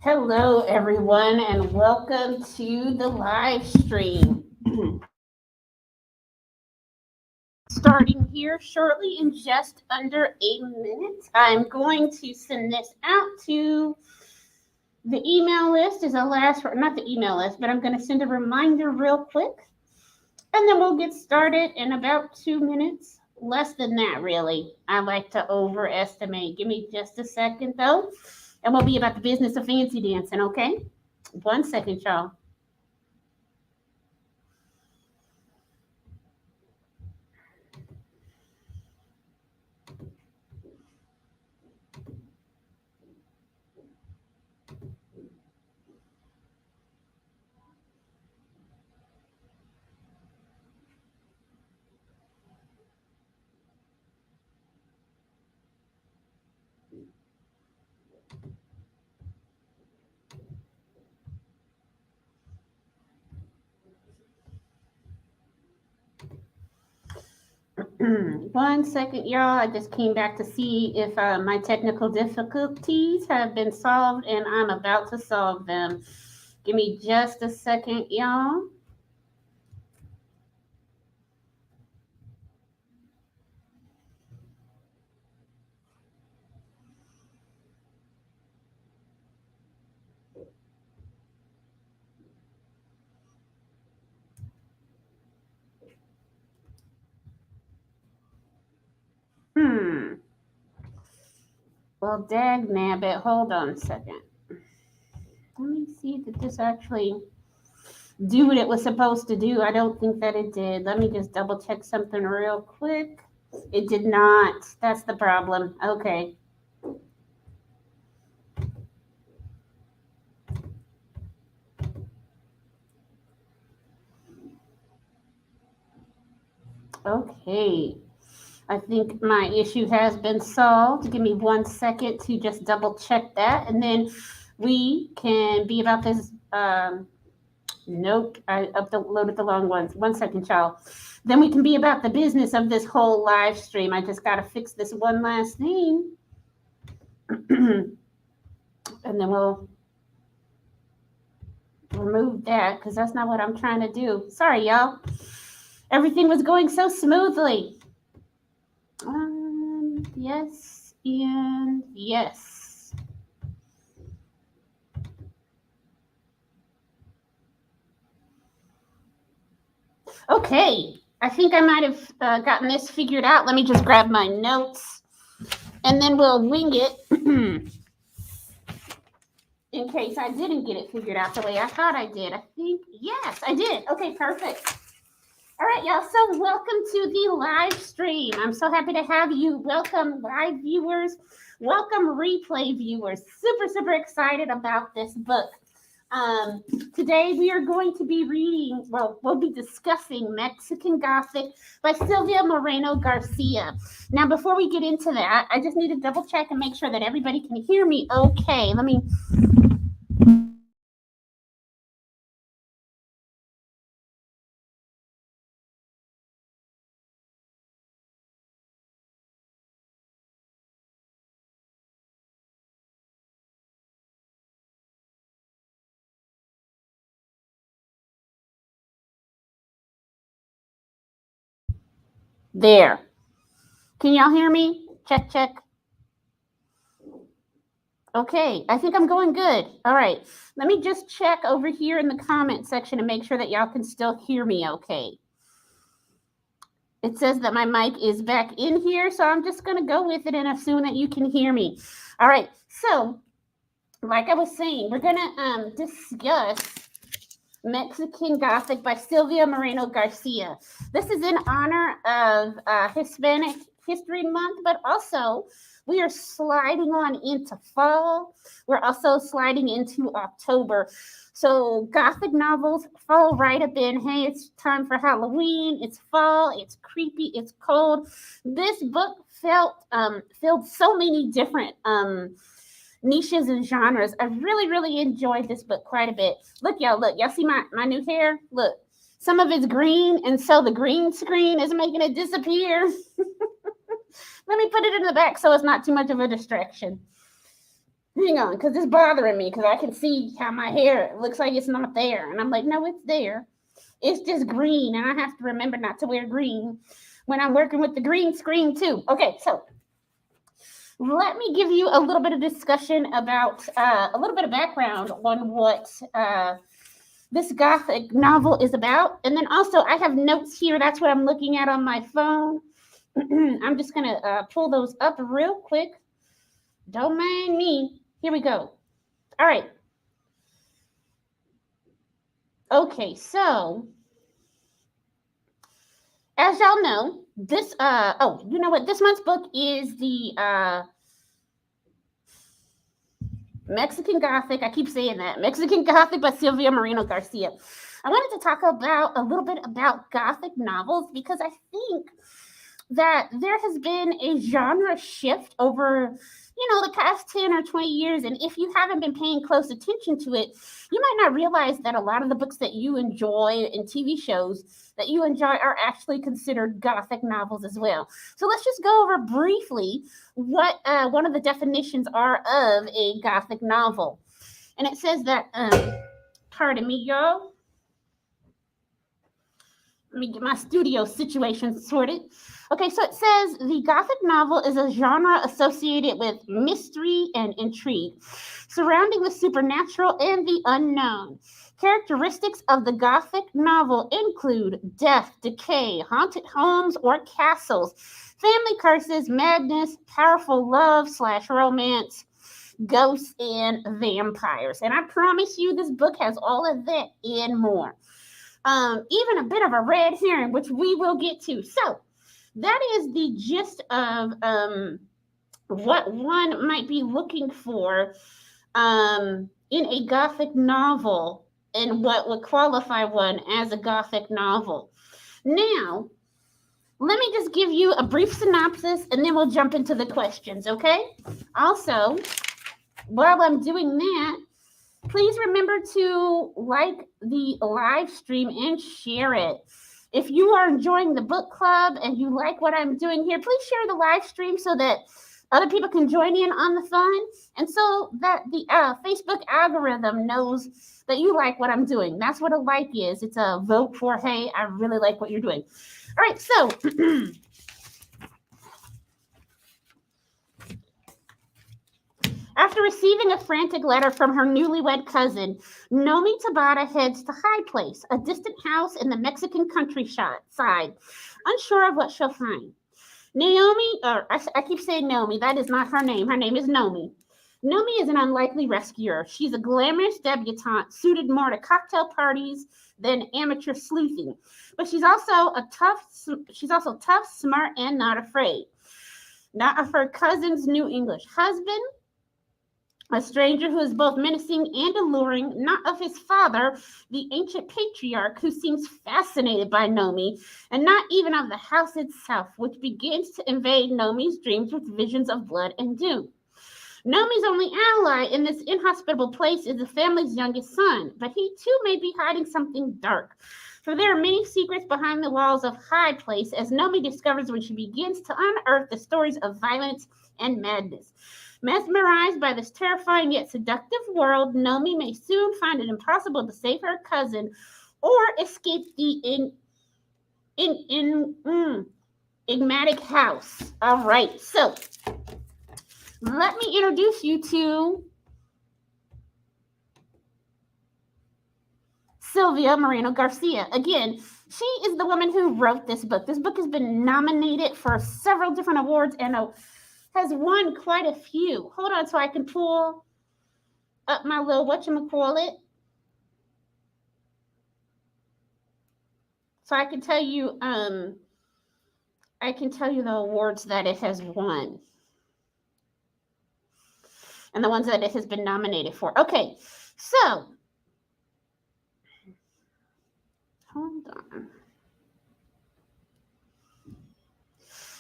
Hello, everyone, and welcome to the live stream. Starting here shortly in just under a minute. I'm going to send this out to the email list as a last, not the email list, but I'm going to send a reminder real quick. And then we'll get started in about 2 minutes. Less than that, really. I like to overestimate. Give me just a second, though. And we'll be about the business of fancy dancing, okay? 1 second, y'all. One second, y'all. I just came back to see if my technical difficulties have been solved, and I'm about to solve them. Give me just a second, y'all. Well, dag nabbit. Hold on a second. Let me see, did this actually do what it was supposed to do? I don't think that it did. Let me just double check something real quick. It did not. That's the problem. Okay. Okay. I think my issue has been solved. Give me 1 second to just double check that, and then we can be about this. Nope, I uploaded the wrong ones. 1 second, y'all. Then we can be about the business of this whole live stream. I just got to fix this one last thing. And then we'll remove that because that's not what I'm trying to do. Sorry, y'all. Everything was going so smoothly. Yes, and yes. Okay, I think I might have gotten this figured out. Let me just grab my notes, and then we'll wing it in case I didn't get it figured out the way I thought I did. I think, yes, I did. Okay, perfect. All right, y'all. So welcome to the live stream. I'm so happy to have you. Welcome, live viewers. Welcome, replay viewers. Super, super excited about this book. Today we are going to be reading, we'll be discussing Mexican Gothic by Silvia Moreno-Garcia. Now, before we get into that, I just need to double check and make sure that everybody can hear me okay. Let me... There. Can y'all hear me? Check, check. Okay, I think I'm going good. All right, let me just check over here in the comment section and make sure that y'all can still hear me okay. It says that my mic is back in here, so I'm just going to go with it and assume that you can hear me. All right, so like I was saying, we're going to discuss Mexican Gothic by Silvia Moreno-Garcia. This is in honor of Hispanic History Month, but also we are sliding on into fall. We're also sliding into October. So Gothic novels fall right up in, hey, it's time for Halloween, it's fall, it's creepy, it's cold. This book filled so many different niches and genres. I really, really enjoyed this book quite a bit. Look, y'all see my new hair? Look, some of it's green, and so the green screen is making it disappear. Let me put it in the back so it's not too much of a distraction. Hang on, because it's bothering me, because I can see how my hair looks like it's not there. And I'm like, no, it's there. It's just green, and I have to remember not to wear green when I'm working with the green screen too. Okay, so let me give you a little bit of discussion about a little bit of background on what this Gothic novel is about. And then also I have notes here. That's what I'm looking at on my phone. I'm just going to pull those up real quick. Don't mind me. Here we go. All right. Okay, so as y'all know, this you know what? This month's book is the Mexican Gothic. I keep saying that. Mexican Gothic by Silvia Moreno-Garcia. I wanted to talk about a little bit about Gothic novels because I think that there has been a genre shift over, the past 10 or 20 years. And if you haven't been paying close attention to it, you might not realize that a lot of the books that you enjoy in TV shows that you enjoy are actually considered Gothic novels as well. So let's just go over briefly what one of the definitions are of a Gothic novel. And it says that, pardon me, y'all. Let me get my studio situation sorted. Okay, so it says the Gothic novel is a genre associated with mystery and intrigue surrounding the supernatural and the unknown. Characteristics of the Gothic novel include death, decay, haunted homes or castles, family curses, madness, powerful love/romance, ghosts, and vampires. And I promise you, this book has all of that and more. Even a bit of a red herring, which we will get to. So that is the gist of what one might be looking for in a Gothic novel and what would qualify one as a Gothic novel. Now, let me just give you a brief synopsis and then we'll jump into the questions, okay? Also, while I'm doing that, please remember to like the live stream and share it. If you are enjoying the book club and you like what I'm doing here, please share the live stream so that other people can join in on the fun and so that the Facebook algorithm knows that you like what I'm doing. That's what a like is. It's a vote for, hey, I really like what you're doing. All right, so after receiving a frantic letter from her newlywed cousin, Nomi Tabata heads to High Place, a distant house in the Mexican countryside, unsure of what she'll find. Naomi, or I keep saying Nomi, that is not her name. Her name is Nomi. Nomi is an unlikely rescuer. She's a glamorous debutante suited more to cocktail parties than amateur sleuthing. But she's also tough, smart, and not afraid. Not of her cousin's new English husband, a stranger who is both menacing and alluring, not of his father, the ancient patriarch who seems fascinated by Nomi, and not even of the house itself, which begins to invade Nomi's dreams with visions of blood and doom. Nomi's only ally in this inhospitable place is the family's youngest son, but he too may be hiding something dark. For there are many secrets behind the walls of High Place, as Nomi discovers when she begins to unearth the stories of violence and madness. Mesmerized by this terrifying yet seductive world, Nomi may soon find it impossible to save her cousin or escape the enigmatic house. All right, so let me introduce you to Silvia Moreno-Garcia. Again, she is the woman who wrote this book. This book has been nominated for several different awards and has won quite a few. Hold on so I can pull up my little whatchamacallit. So I can tell you the awards that it has won. And the ones that it has been nominated for. Okay, so hold on.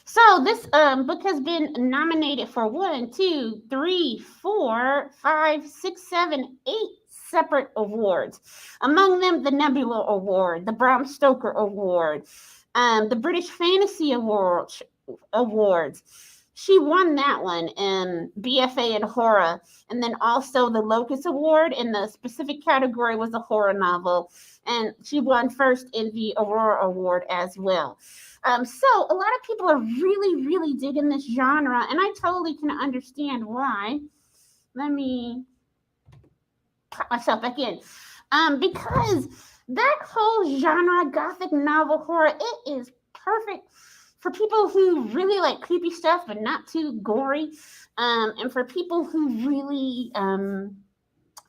So this book has been nominated for 1, 2, 3, 4, 5, 6, 7, 8 separate awards. Among them, the Nebula Award, the Bram Stoker Award, the British Fantasy Awards, she won that one in BFA in horror, and then also the Locus Award in the specific category was a horror novel, and she won first in the Aurora Award as well. So a lot of people are really, really digging this genre, and I totally can understand why. Let me pop myself back in. Because that whole genre, Gothic novel horror, it is perfect for people who really like creepy stuff but not too gory, and for people who really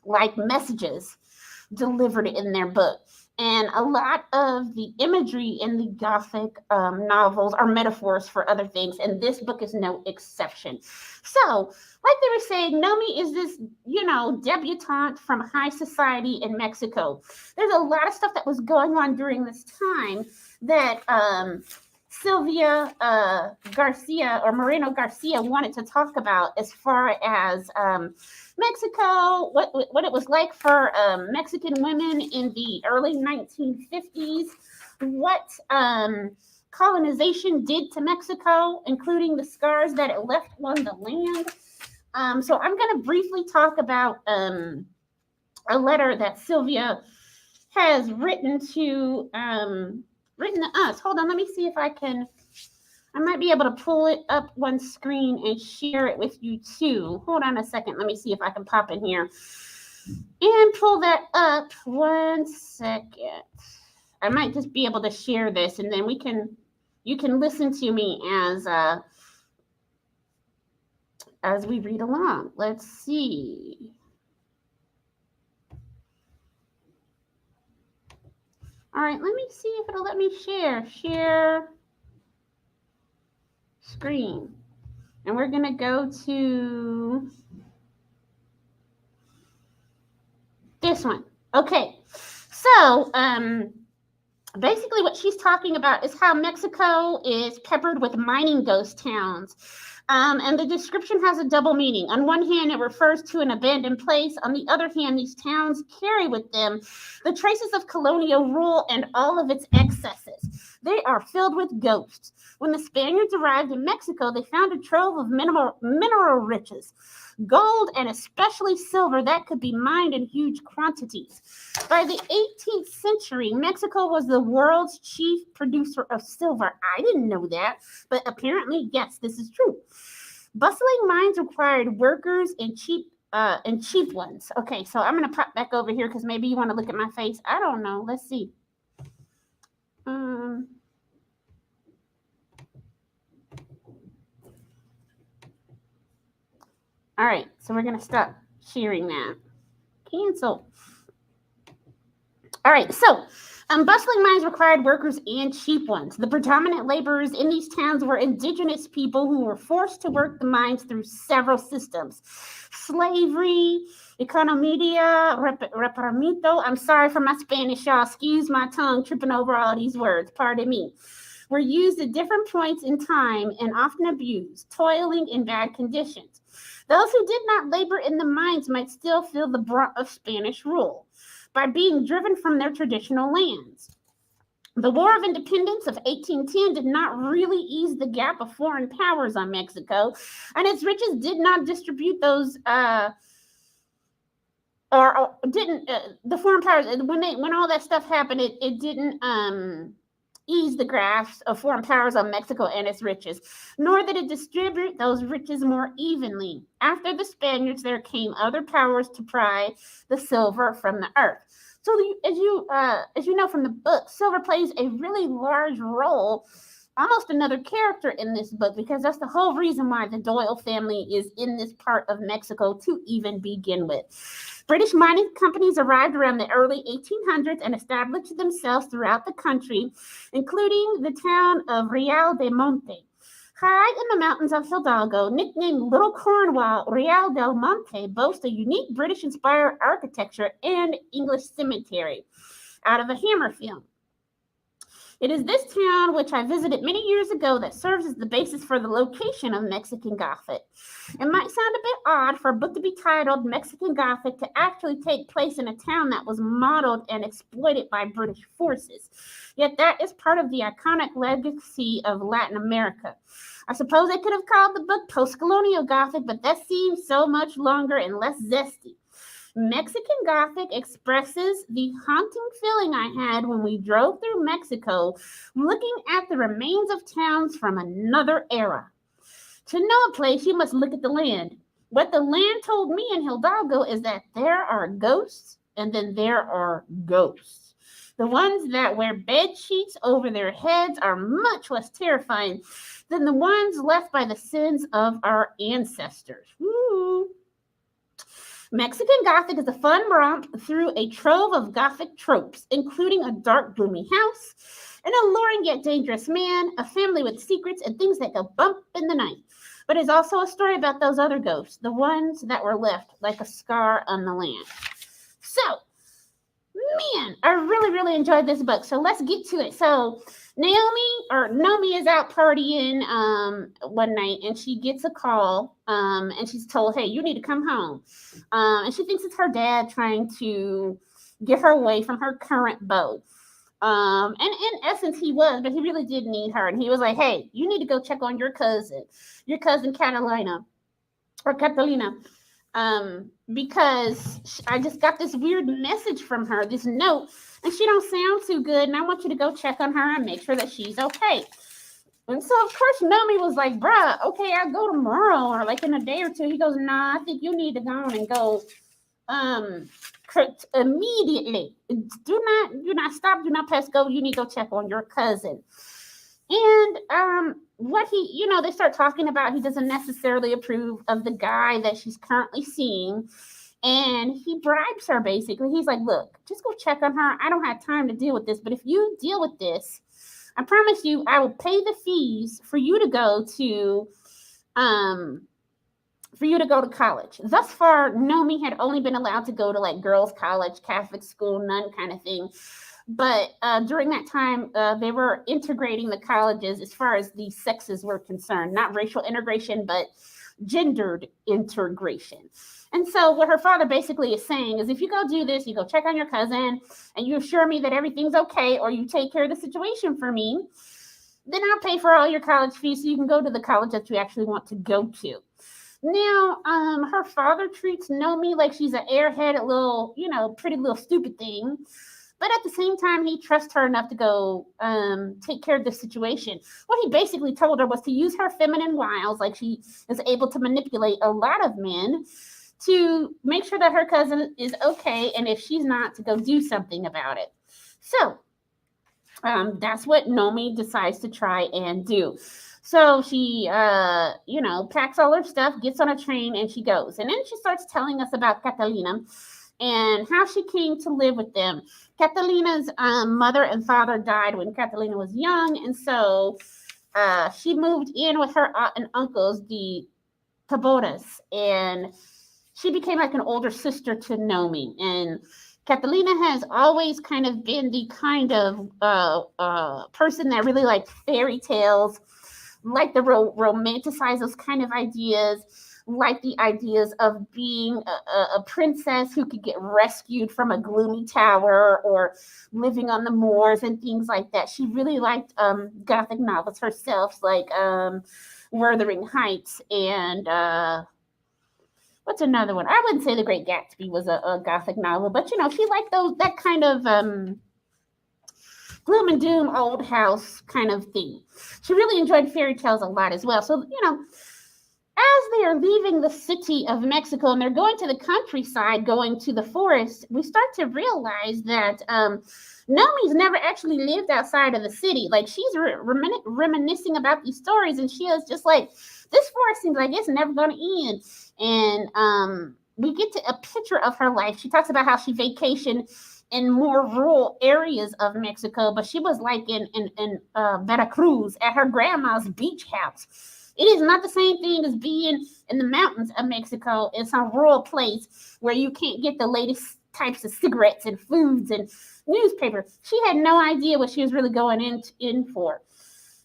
like messages delivered in their book. And a lot of the imagery in the Gothic novels are metaphors for other things, and this book is no exception. So, like they were saying, Nomi is this, debutante from high society in Mexico. There's a lot of stuff that was going on during this time that Silvia Garcia or Moreno-Garcia wanted to talk about, as far as Mexico, what it was like for Mexican women in the early 1950s, what colonization did to Mexico, including the scars that it left on the land. So I'm going to briefly talk about a letter that Silvia has written to us. Hold on, let me see if I might be able to pull it up one screen and share it with you too. Hold on a second. Let me see if I can pop in here and pull that up. 1 second. I might just be able to share this, and then you can listen to me as we read along. Let's see. All right, let me see if it'll let me share screen. And we're going to go to this one. Okay. So, basically what she's talking about is how Mexico is peppered with mining ghost towns. And the description has a double meaning. On one hand, it refers to an abandoned place. On the other hand, these towns carry with them the traces of colonial rule and all of its excesses. They are filled with ghosts. When the Spaniards arrived in Mexico, they found a trove of mineral riches, gold and especially silver that could be mined in huge quantities. By the 18th century, Mexico was the world's chief producer of silver. I didn't know that, but apparently, yes, this is true. Bustling mines required workers and cheap ones. Okay, so I'm going to pop back over here because maybe you want to look at my face. I don't know. Let's see. All right, so we're going to stop sharing that. Cancel. All right, so bustling mines required workers and cheap ones. The predominant laborers in these towns were indigenous people who were forced to work the mines through several systems. Slavery, economía, reparamiento. I'm sorry for my Spanish, y'all. Excuse my tongue tripping over all these words. Pardon me. Were used at different points in time and often abused, toiling in bad conditions. Those who did not labor in the mines might still feel the brunt of Spanish rule by being driven from their traditional lands. The War of Independence of 1810 did not really ease the gap of foreign powers on Mexico, and its riches did not distribute those the foreign powers, when all that stuff happened, it didn't ease the grasp of foreign powers on Mexico and its riches, nor did it distribute those riches more evenly. After the Spaniards, there came other powers to pry the silver from the earth. So as you know from the book, silver plays a really large role, almost another character in this book, because that's the whole reason why the Doyle family is in this part of Mexico to even begin with. British mining companies arrived around the early 1800s and established themselves throughout the country, including the town of Real de Monte. High in the mountains of Hidalgo, nicknamed Little Cornwall, Real del Monte boasts a unique British-inspired architecture and English cemetery out of a Hammer film. It is this town, which I visited many years ago, that serves as the basis for the location of Mexican Gothic. It might sound a bit odd for a book to be titled Mexican Gothic to actually take place in a town that was modeled and exploited by British forces. Yet that is part of the iconic legacy of Latin America. I suppose I could have called the book Post-Colonial Gothic, but that seems so much longer and less zesty. Mexican Gothic expresses the haunting feeling I had when we drove through Mexico, looking at the remains of towns from another era. To know a place, you must look at the land. What the land told me in Hidalgo is that there are ghosts, and then there are ghosts. The ones that wear bed sheets over their heads are much less terrifying than the ones left by the sins of our ancestors. Woo. Mexican Gothic is a fun romp through a trove of Gothic tropes, including a dark, gloomy house, an alluring yet dangerous man, a family with secrets, and things that go bump in the night. But it's also a story about those other ghosts, the ones that were left like a scar on the land. So, man, I really, really enjoyed this book. So let's get to it. So Naomi is out partying one night, and she gets a call, and she's told, hey, you need to come home. And she thinks it's her dad trying to get her away from her current beau. And in essence, he was, but he really did need her. And he was like, hey, you need to go check on your cousin Catalina, because I just got this weird message from her, this note, and she don't sound too good, and I want you to go check on her and make sure that she's okay. And so, of course, Naomi was like, bruh, okay, I'll go tomorrow or like in a day or two. He goes, nah, I think you need to go on and go immediately. Do not stop, do not pass go. You need to go check on your cousin. And what they start talking about, he doesn't necessarily approve of the guy that she's currently seeing. And he bribes her, basically. He's like, look, just go check on her. I don't have time to deal with this. But if you deal with this, I promise you, I will pay the fees for you to go to college. Thus far, Naomi had only been allowed to go to like girls' college, Catholic school, nun kind of thing. But during that time, they were integrating the colleges as far as the sexes were concerned, not racial integration, but gendered integration. And so what her father basically is saying is, if you go do this, you go check on your cousin and you assure me that everything's okay, or you take care of the situation for me, then I'll pay for all your college fees so you can go to the college that you actually want to go to. Now, her father treats Naomi like she's an airheaded little, pretty little stupid thing. But at the same time, he trusts her enough to go take care of the situation. What he basically told her was to use her feminine wiles, like she is able to manipulate a lot of men, to make sure that her cousin is okay, and if she's not, to go do something about it. So that's what Naomi decides to try and do. So she, packs all her stuff, gets on a train, and she goes. And then she starts telling us about Catalina and how she came to live with them. Catalina's mother and father died when Catalina was young, and so she moved in with her aunt and uncles, the Taboras, and she became like an older sister to Naomi. And Catalina has always kind of been the kind of person that really liked fairy tales, like the romanticize those kind of ideas, like the ideas of being a princess who could get rescued from a gloomy tower or living on the moors and things like that. She really liked Gothic novels herself, like Wuthering Heights and what's another one? I wouldn't say The Great Gatsby was a Gothic novel, but she liked that kind of gloom and doom old house kind of thing. She really enjoyed fairy tales a lot as well. So, as they are leaving the city of Mexico and they're going to the countryside, going to the forest, we start to realize that Naomi's never actually lived outside of the city. Like, she's reminiscing about these stories, and she is just like, this forest seems like it's never going to end. And we get to a picture of her life. She talks about how she vacationed in more rural areas of Mexico, but she was like in Veracruz at her grandma's beach house. It is not the same thing as being in the mountains of Mexico in some rural place where you can't get the latest types of cigarettes and foods and newspapers. She had no idea what she was really going in for.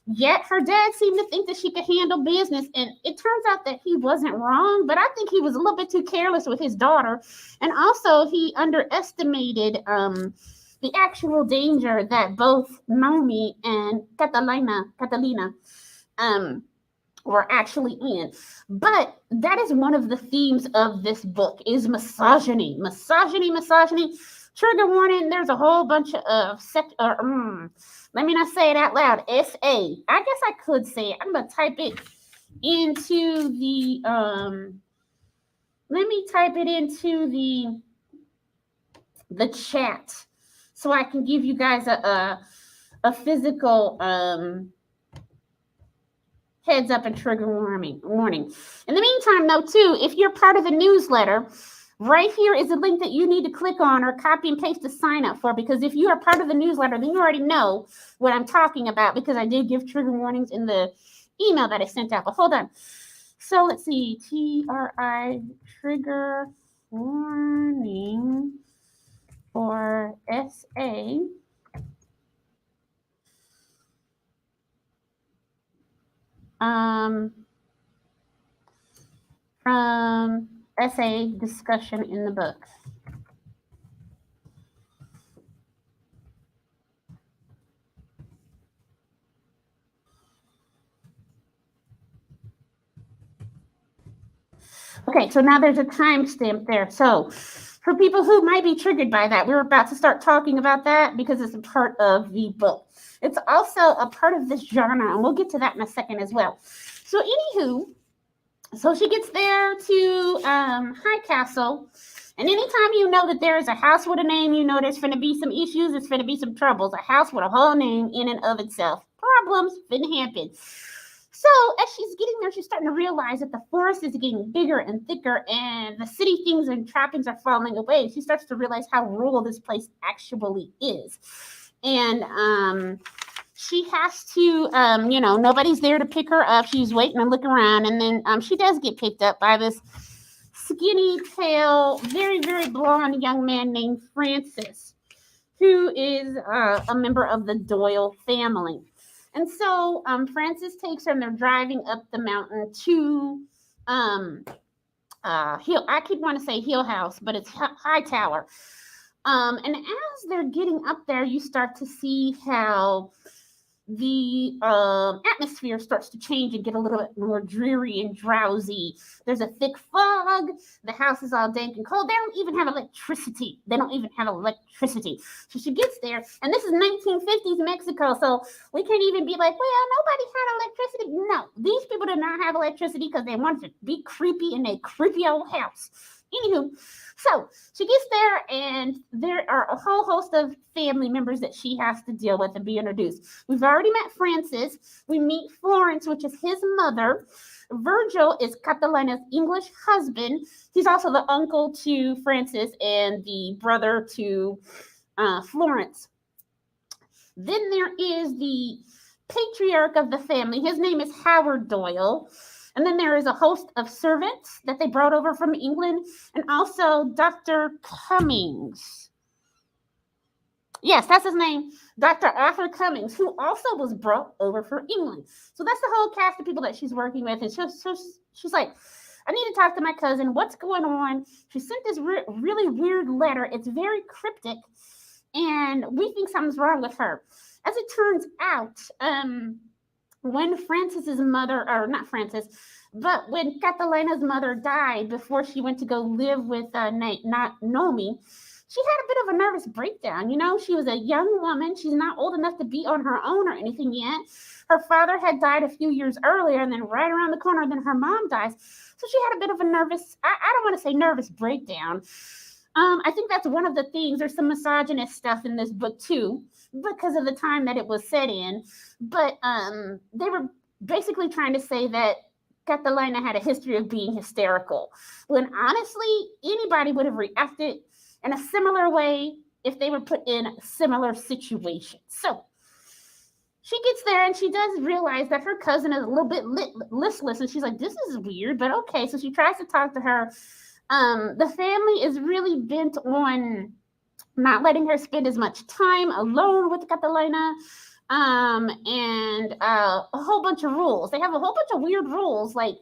Yet her dad seemed to think that she could handle business, and it turns out that he wasn't wrong, but I think he was a little bit too careless with his daughter, and also he underestimated the actual danger that both Naomi and Catalina were actually in. But that is one of the themes of this book is misogyny. Trigger warning, there's a whole bunch of let me not say it out loud. S-A. I guess I could say it. I'm going to type it into the, let me type it into the chat so I can give you guys a physical heads up and trigger warning. In the meantime, though, too, if you're part of the newsletter, right here is a link that you need to click on or copy and paste to sign up for, because if you are part of the newsletter, then you already know what I'm talking about, because I did give trigger warnings in the email that I sent out. But hold on. So let's see. TRI trigger warning for SA. From essay discussion in the book. Okay, so now there's a timestamp there. So for people who might be triggered by that, we're about to start talking about that because it's a part of the book. It's also a part of this genre, and we'll get to that in a second as well. So anywho, so she gets there to High Castle, and anytime you know that there is a house with a name, you know there's going to be some issues, there's going to be some troubles. A house with a whole name in and of itself. Problems finna happen. So as she's getting there, she's starting to realize that the forest is getting bigger and thicker, and the city things and trappings are falling away. She starts to realize how rural this place actually is. And she has to, nobody's there to pick her up. She's waiting to look around, and then she does get picked up by this skinny, pale, very, very blonde young man named Francis, who is a member of the Doyle family. And so Francis takes her, and they're driving up the mountain to I keep wanting to say Hill House, but it's High Tower. And as they're getting up there, you start to see how the atmosphere starts to change and get a little bit more dreary and drowsy. There's a thick fog. The house is all dank and cold. They don't even have electricity. So she gets there, and this is 1950s Mexico, so we can't even be like, well, nobody had electricity. No, these people did not have electricity because they wanted to be creepy in a creepy old house. Anywho, so she gets there, and there are a whole host of family members that she has to deal with and be introduced. We've already met Francis. We meet Florence, which is his mother. Virgil is Catalina's English husband. He's also the uncle to Francis and the brother to Florence. Then there is the patriarch of the family. His name is Howard Doyle. And then there is a host of servants that they brought over from England, and also Dr. Cummings. Yes, that's his name, Dr. Arthur Cummings, who also was brought over from England. So that's the whole cast of people that she's working with. And she's like, I need to talk to my cousin. What's going on? She sent this really weird letter. It's very cryptic, and we think something's wrong with her. As it turns out, when Francis's mother, or not Francis, but when Catalina's mother died before she went to go live with Naomi, she had a bit of a nervous breakdown. You know, she was a young woman. She's not old enough to be on her own or anything yet. Her father had died a few years earlier, and then right around the corner, then her mom dies. So she had a bit of a nervous, I don't want to say nervous breakdown. I think that's one of the things. There's some misogynist stuff in this book too, because of the time that it was set in. But they were basically trying to say that Catalina had a history of being hysterical, when honestly, anybody would have reacted in a similar way if they were put in a similar situation. So she gets there, and she does realize that her cousin is a little bit listless, and she's like, this is weird, but okay. So she tries to talk to her. The family is really bent on not letting her spend as much time alone with Catalina. And a whole bunch of rules. They have a whole bunch of weird rules, like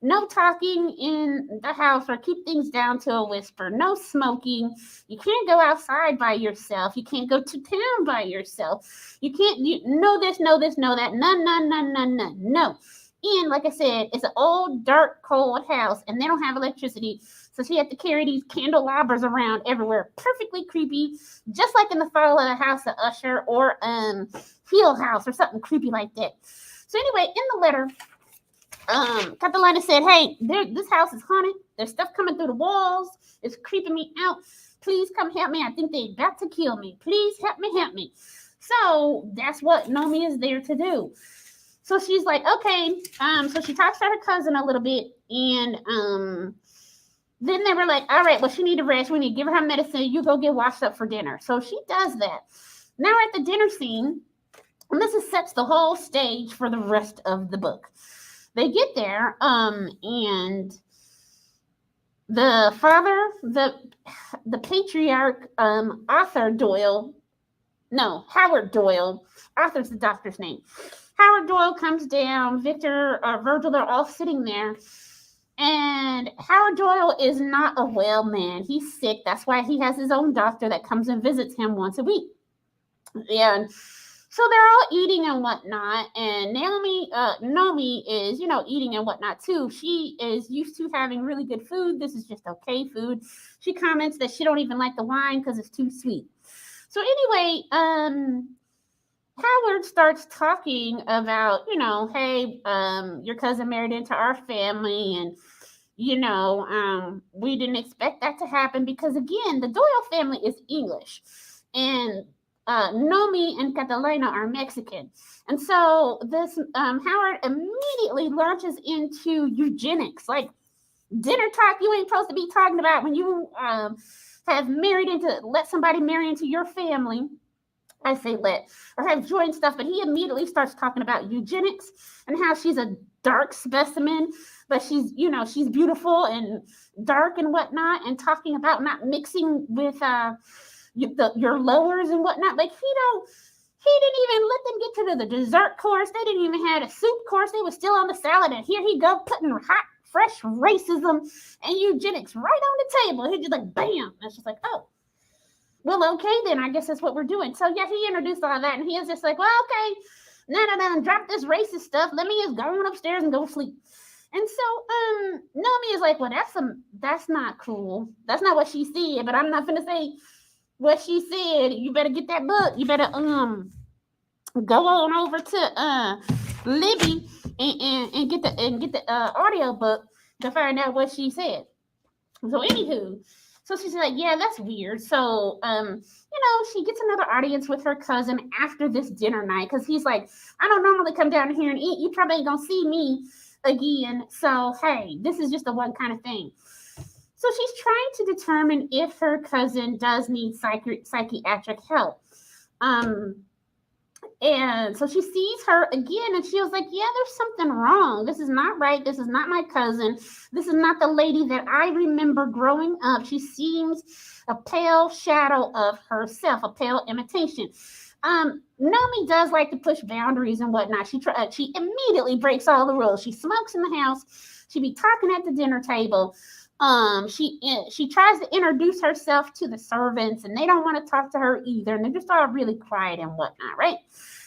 no talking in the house or keep things down to a whisper. No smoking. You can't go outside by yourself. You can't go to town by yourself. You can't, know this, know this, know that. None, none, none, none, none. No. And like I said, it's an old, dark, cold house, and they don't have electricity. So she had to carry these candelabras around everywhere. Perfectly creepy, just like in the Fall of the House of Usher or Hill House or something creepy like that. So anyway, in the letter, Catalina said, hey, this house is haunted. There's stuff coming through the walls. It's creeping me out. Please come help me. I think they're about to kill me. Please help me, help me. So that's what Nomi is there to do. So she's like, okay. So she talks to her cousin a little bit, and then they were like, all right, well, she need to rest. We need to give her medicine. You go get washed up for dinner. So she does that. Now we're at the dinner scene, and this sets the whole stage for the rest of the book. They get there, and the father, the patriarch, Howard Doyle, Arthur's the doctor's name. Howard Doyle comes down, Virgil, they're all sitting there. And Howard Doyle is not a well man. He's sick. That's why he has his own doctor that comes and visits him once a week. And so they're all eating and whatnot. And Nomi is, eating and whatnot too. She is used to having really good food. This is just okay food. She comments that she don't even like the wine because it's too sweet. So anyway, Howard starts talking about, hey, your cousin married into our family, and we didn't expect that to happen because, again, the Doyle family is English, and Nomi and Catalina are Mexican. And so this Howard immediately launches into eugenics, like dinner talk you ain't supposed to be talking about when you have let somebody marry into your family. I say let, or have joined stuff, but he immediately starts talking about eugenics and how she's a dark specimen, but she's beautiful and dark and whatnot, and talking about not mixing with your lowers and whatnot. Like he didn't even let them get to the dessert course. They didn't even have a soup course. They were still on the salad, and here he go putting hot, fresh racism and eugenics right on the table. He's just like, bam. It's just like, oh. Well, okay, then I guess that's what we're doing. So, yeah, he introduced all that, and he was just like, well, okay, no, drop this racist stuff. Let me just go on upstairs and go sleep. And so, Nomi is like, well, that's not cool. That's not what she said, but I'm not going to say what she said. You better get that book. You better go on over to Libby and get the audio book to find out what she said. So, anywho. So she's like, yeah, that's weird. So, she gets another audience with her cousin after this dinner night because he's like, I don't normally come down here and eat. You probably ain't going to see me again. So, hey, this is just a one kind of thing. So she's trying to determine if her cousin does need psychiatric help. And so she sees her again, and she was like, yeah, there's something wrong. This is not right. This is not my cousin. This is not the lady that I remember growing up. She seems a pale shadow of herself, a pale imitation. Nomi does like to push boundaries and whatnot. She immediately breaks all the rules. She smokes in the house. She be talking at the dinner table. She tries to introduce herself to the servants, and they don't want to talk to her either, and they're just all really quiet and whatnot, right?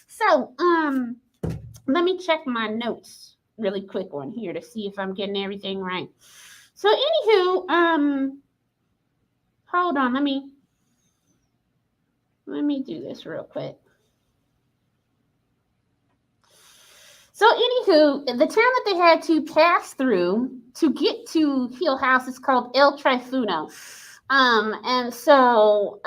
So, let me check my notes really quick on here to see if I'm getting everything right. So, anywho, hold on, let me do this real quick. So, anywho, the town that they had to pass through to get to Hill House is called El Trifuno. And so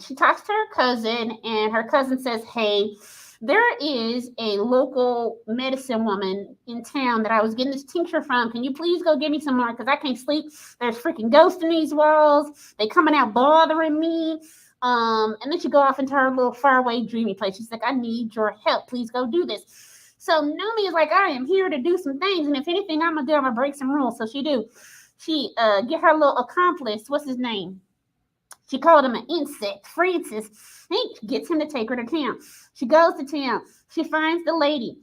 she talks to her cousin, and her cousin says, hey, there is a local medicine woman in town that I was getting this tincture from. Can you please go get me some more? Because I can't sleep. There's freaking ghosts in these walls. They coming out bothering me. And then she go off into her little faraway dreamy place. She's like, I need your help. Please go do this. So Nomi is like, I am here to do some things. And if anything, I'm going to break some rules. So she she get her little accomplice, what's his name? She called him an insect, Francis. He gets him to take her to town. She goes to town. She finds the lady,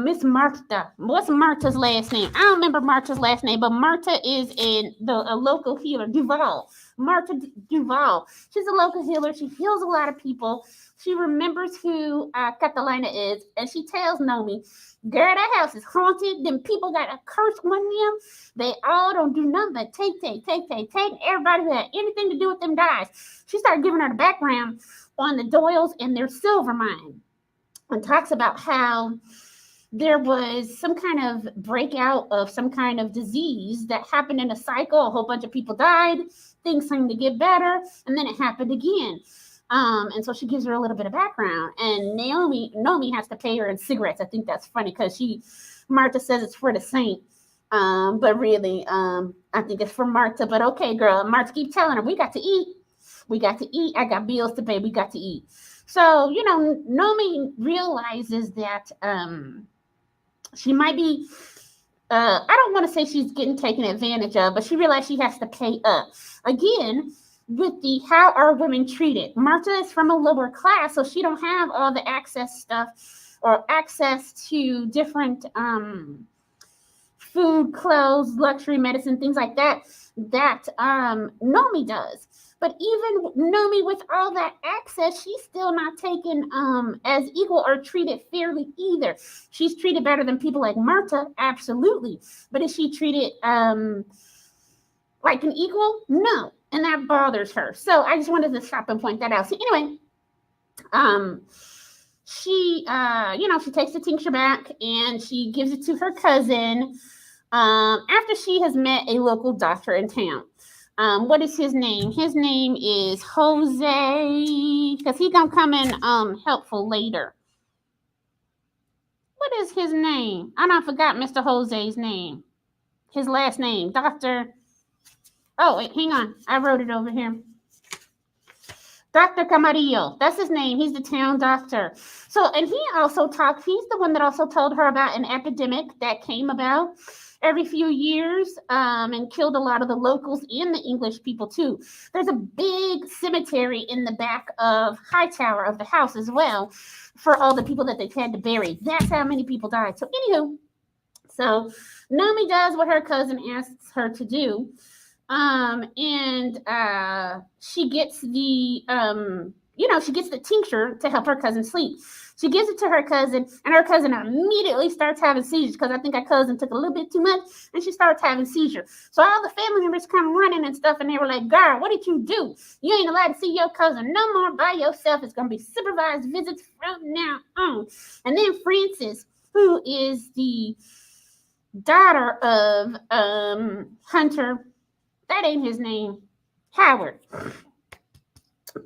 Miss Martha. What's Martha's last name? I don't remember Martha's last name, but Martha is a local healer. Duval. Martha Duval. She's a local healer. She heals a lot of people. She remembers who Catalina is, and she tells Nomi, girl, that house is haunted. Them people got a curse on them. They all don't do nothing but take. Everybody who had anything to do with them dies. She started giving her the background on the Doyles and their silver mine, and talks about how there was some kind of breakout of some kind of disease that happened in a cycle. A whole bunch of people died. Things seemed to get better, and then it happened again. And so she gives her a little bit of background, and Nomi has to pay her in cigarettes. I think that's funny because Martha says it's for the saint. But really, I think it's for Martha. But okay, girl, Martha keep telling her, we got to eat. I got bills to pay. We got to eat. So, Nomi realizes that she might be, I don't want to say she's getting taken advantage of, but she realized she has to pay up. Again, with the how are women treated. Martha is from a lower class, so she don't have all the access stuff or access to different food, clothes, luxury, medicine, things like that Nomi does. But even Nomi, with all that access, she's still not taken as equal or treated fairly either. She's treated better than people like Martha, absolutely. But is she treated like an equal? No. And that bothers her. So I just wanted to stop and point that out. So anyway, she takes the tincture back and she gives it to her cousin after she has met a local doctor in town. What is his name? His name is Jose, because he's gonna come in helpful later. What is his name? I forgot Mr. Jose's name. His last name, Dr. Oh, wait, hang on. I wrote it over here. Dr. Camarillo. That's his name. He's the town doctor. So, and he's the one that also told her about an epidemic that came about every few years and killed a lot of the locals and the English people too. There's a big cemetery in the back of Hightower of the house as well for all the people that they've had to bury. That's how many people died. So anywho, Nomi does what her cousin asks her to do. She gets the tincture to help her cousin sleep. She gives it to her cousin, and her cousin immediately starts having seizures because I think her cousin took a little bit too much, and she starts having seizures. So all the family members come running and stuff, and they were like, girl, what did you do? You ain't allowed to see your cousin no more by yourself. It's going to be supervised visits from now on. And then Frances, who is the daughter of Hunter, that ain't his name, Howard.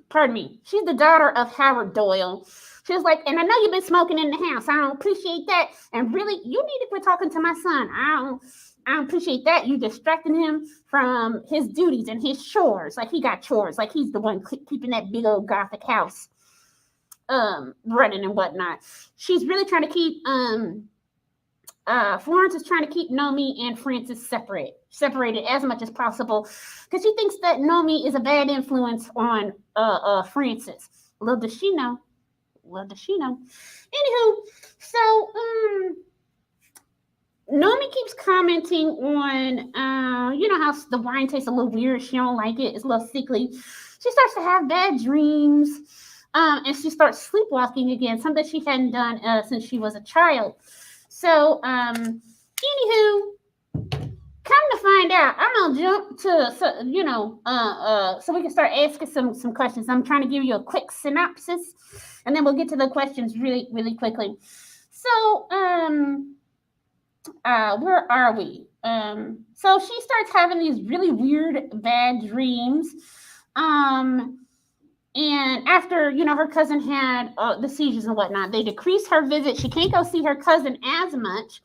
Pardon me. She's the daughter of Howard Doyle. She was like, and I know you've been smoking in the house. I don't appreciate that. And really, you need to quit talking to my son. I don't appreciate that. You distracting him from his duties and his chores. Like he got chores. Like he's the one keeping that big old Gothic house running and whatnot. She's really trying to keep Florence is trying to keep Nomi and Frances separated as much as possible because she thinks that Nomi is a bad influence on Frances. Little does she know. Anywho, so Nomi keeps commenting on how the wine tastes a little weird. She don't like it. It's a little sickly. She starts to have bad dreams, and she starts sleepwalking again, something she hadn't done since she was a child. So, anywho, come to find out, I'm gonna jump to so we can start asking some questions. I'm trying to give you a quick synopsis, and then we'll get to the questions really, really quickly. So, where are we? So she starts having these really weird, bad dreams. And after, her cousin had the seizures and whatnot, they decrease her visit. She can't go see her cousin as much.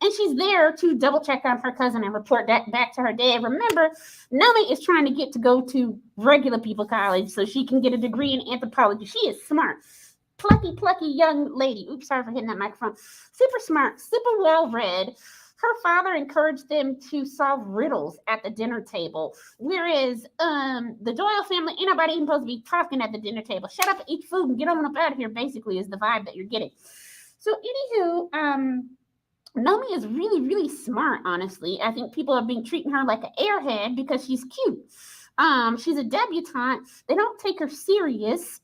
And she's there to double check on her cousin and report that back to her dad. Remember, Nomi is trying to get to go to regular people college so she can get a degree in anthropology. She is smart. Plucky young lady. Oops, sorry for hitting that microphone. Super smart, super well-read. her father encouraged them to solve riddles at the dinner table, whereas the Doyle family, ain't nobody even supposed to be talking at the dinner table. Shut up, eat food, and get on up out of here, basically, is the vibe that you're getting. So, anywho, Nomi is really, really smart, honestly. I think people are treating her like an airhead because she's cute. She's a debutante. They don't take her serious.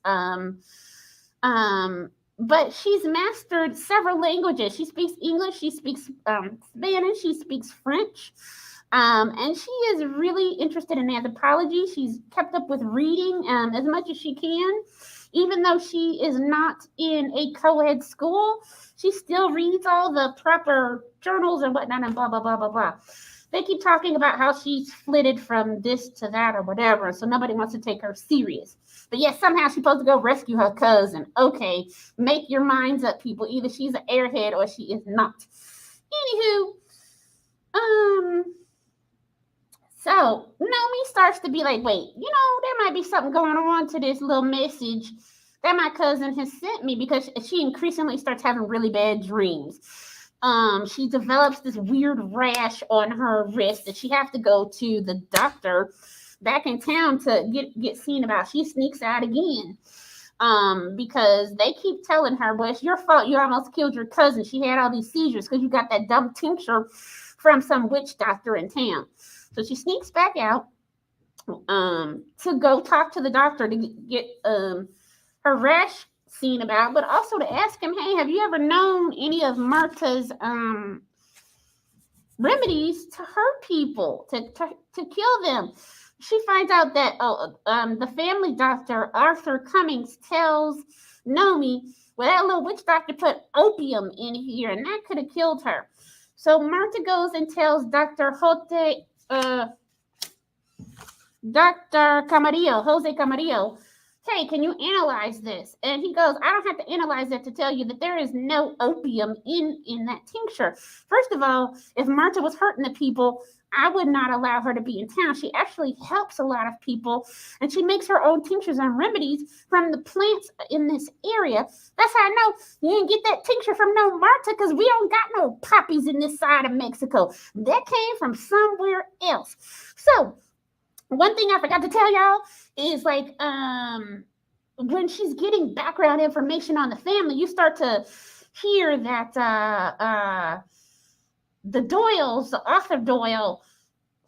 But she's mastered several languages. She speaks English, she speaks Spanish, she speaks French. And she is really interested in anthropology. She's kept up with reading as much as she can. Even though she is not in a co-ed school, she still reads all the proper journals and whatnot and blah, blah, blah, blah, blah. They keep talking about how she's flitted from this to that or whatever, so nobody wants to take her serious. But yes, somehow she's supposed to go rescue her cousin. Okay, make your minds up, people. Either she's an airhead or she is not. Anywho, so Nomi starts to be like, wait, there might be something going on to this little message that my cousin has sent me, because she increasingly starts having really bad dreams. She develops this weird rash on her wrist that she has to go to the doctor back in town to get seen about. She sneaks out again because they keep telling her, well, it's your fault. You almost killed your cousin. She had all these seizures because you got that dumb tincture from some witch doctor in town. So she sneaks back out to go talk to the doctor to get her rash seen about, but also to ask him, hey, have you ever known any of Marta's remedies to hurt people, to kill them? She finds out that the family doctor, Arthur Cummings, tells Nomi, well, that little witch doctor put opium in here, and that could have killed her. So Marta goes and tells Dr. Jose Camarillo, hey, can you analyze this? And he goes, I don't have to analyze it to tell you that there is no opium in that tincture. First of all, if Marta was hurting the people, I would not allow her to be in town. She actually helps a lot of people, and she makes her own tinctures and remedies from the plants in this area. That's how I know you didn't get that tincture from no Marta, because we don't got no poppies in this side of Mexico. That came from somewhere else. So one thing I forgot to tell y'all is, like, when she's getting background information on the family, you start to hear that the Doyles, the author Doyle,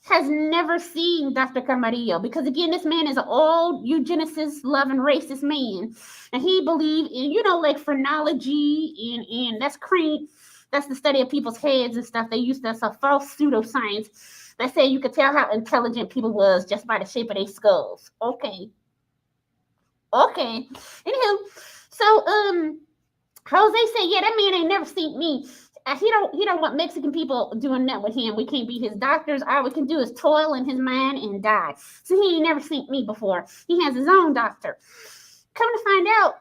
has never seen Dr. Camarillo, because, again, this man is an old eugenicist, loving, racist man, and he believed in, like, phrenology, and that's the study of people's heads and stuff. They use that's a false pseudoscience. They say you could tell how intelligent people was just by the shape of their skulls. Okay. Anywho, so Jose said, yeah, that man ain't never seen me. He don't want Mexican people doing that with him. We can't be his doctors. All we can do is toil in his mind and die. So he ain't never seen me before. He has his own doctor. Come to find out,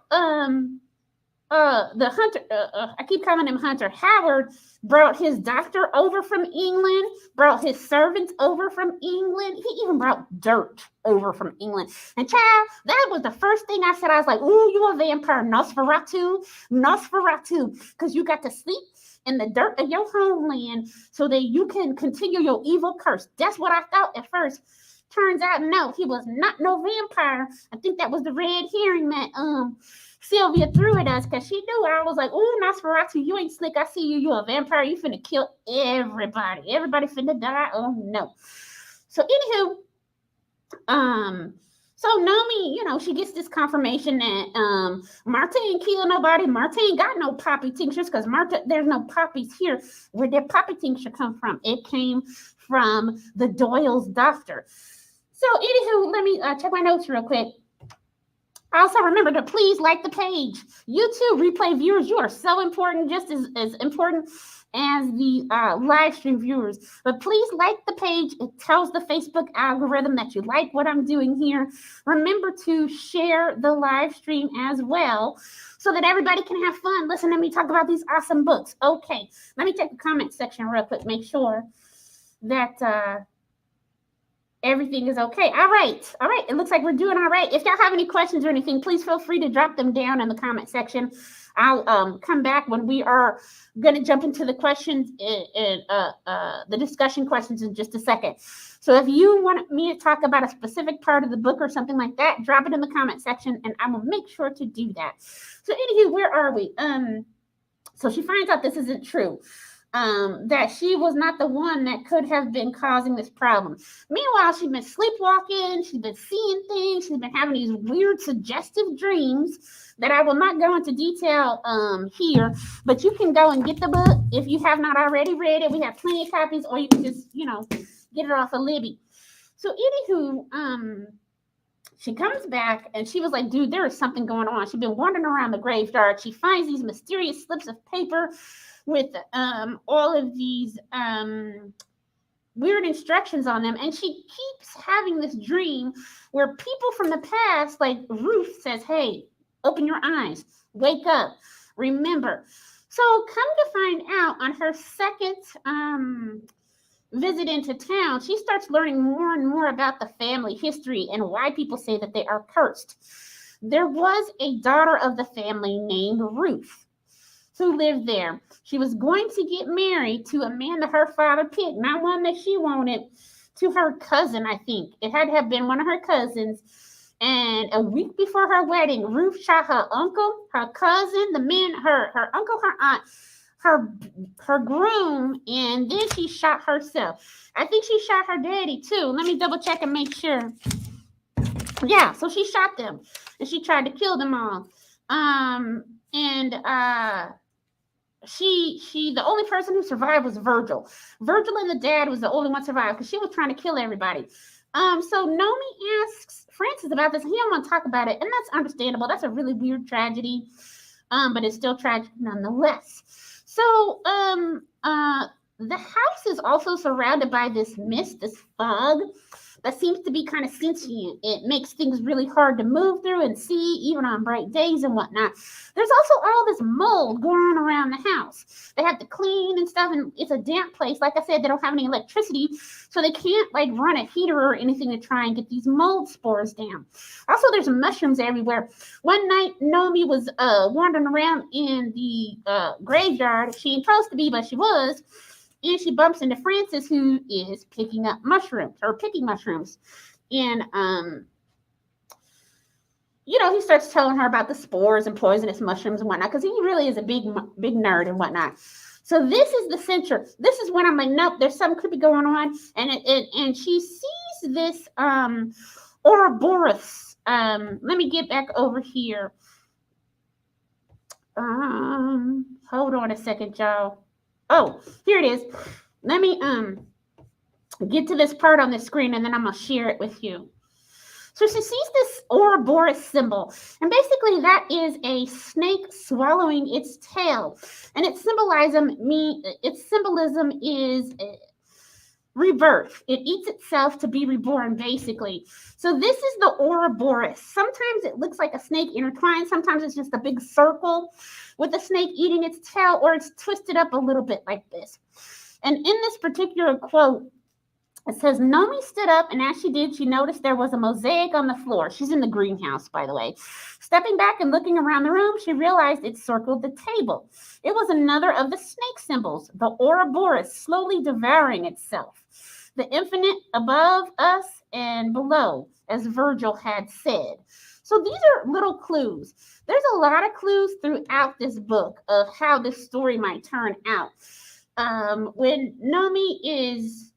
the Hunter, I keep calling him Hunter, Howard, brought his doctor over from England, brought his servants over from England. He even brought dirt over from England. And child, that was the first thing I said. I was like, ooh, you a vampire, Nosferatu, because you got to sleep in the dirt of your homeland so that you can continue your evil curse. That's what I thought at first. Turns out, no, he was not no vampire. I think that was the red herring that Silvia threw at us, because she knew. I was like, ooh, Nosferatu, you ain't slick. I see you. You a vampire. You finna kill everybody. Everybody finna die. Oh, no. So, anywho, so Nomi, she gets this confirmation that Marta ain't killing nobody. Marta ain't got no poppy tinctures, because there's no poppies here. Where did poppy tincture come from? It came from the Doyle's doctor. So, anywho, let me check my notes real quick. Also, remember to please like the page. You too, replay viewers, you are so important, just as important as the live stream viewers. But please like the page. It tells the Facebook algorithm that you like what I'm doing here. Remember to share the live stream as well, so that everybody can have fun. Listen to me talk about these awesome books. Okay, let me check the comment section real quick. Make sure that everything is okay. All right. It looks like we're doing all right. If y'all have any questions or anything, please feel free to drop them down in the comment section. I'll come back when we are going to jump into the questions and the discussion questions in just a second. So if you want me to talk about a specific part of the book or something like that, drop it in the comment section and I will make sure to do that. So anywho, where are we? So she finds out this isn't true. That she was not the one that could have been causing this problem. Meanwhile, she's been sleepwalking, she's been seeing things, she's been having these weird suggestive dreams that I will not go into detail here, but you can go and get the book if you have not already read it. We have plenty of copies, or you can just, get it off of Libby. So anywho, she comes back and she was like, dude, there is something going on. She's been wandering around the graveyard. She finds these mysterious slips of paper with all of these weird instructions on them. And she keeps having this dream where people from the past, like Ruth says, hey, open your eyes, wake up, remember. So come to find out, on her second visit into town, she starts learning more and more about the family history and why people say that they are cursed. There was a daughter of the family named Ruth who lived there. She was going to get married to a man that her father picked, not one that she wanted, to her cousin, I think. It had to have been one of her cousins. And a week before her wedding, Ruth shot her uncle, her cousin, the men, her uncle, her aunt, her groom, and then she shot herself. I think she shot her daddy too. Let me double check and make sure. Yeah, so she shot them and she tried to kill them all. She the only person who survived was Virgil. Virgil and the dad was the only one survived because she was trying to kill everybody. So Nomi asks Francis about this. He don't want to talk about it, and that's understandable. That's a really weird tragedy, but it's still tragic nonetheless. So the house is also surrounded by this mist, this fog that seems to be kind of sentient. It makes things really hard to move through and see, even on bright days and whatnot. There's also all this mold going on around the house. They have to clean and stuff, and it's a damp place. Like I said, they don't have any electricity, so they can't run a heater or anything to try and get these mold spores down. Also, there's mushrooms everywhere. One night, Nomi was wandering around in the graveyard. She ain't supposed to be, but she was. And she bumps into Francis, who is picking mushrooms. And, he starts telling her about the spores and poisonous mushrooms and whatnot, because he really is a big nerd and whatnot. So this is the center. This is when I'm like, nope, there's something creepy going on. And she sees this Ouroboros. Let me get back over here. Hold on a second, y'all. Oh, here it is. Let me get to this part on the screen, and then I'm going to share it with you. So she sees this Ouroboros symbol, and basically that is a snake swallowing its tail. And its symbolism is rebirth. It eats itself to be reborn, basically. So this is the Ouroboros. Sometimes it looks like a snake intertwined. Sometimes it's just a big circle with a snake eating its tail, or it's twisted up a little bit like this. And in this particular quote, it says, Nomi stood up, and as she did, she noticed there was a mosaic on the floor. She's in the greenhouse, by the way. Stepping back and looking around the room, she realized it circled the table. It was another of the snake symbols, the Ouroboros, slowly devouring itself. The infinite above us and below, as Virgil had said. So these are little clues. There's a lot of clues throughout this book of how this story might turn out. When Nomi is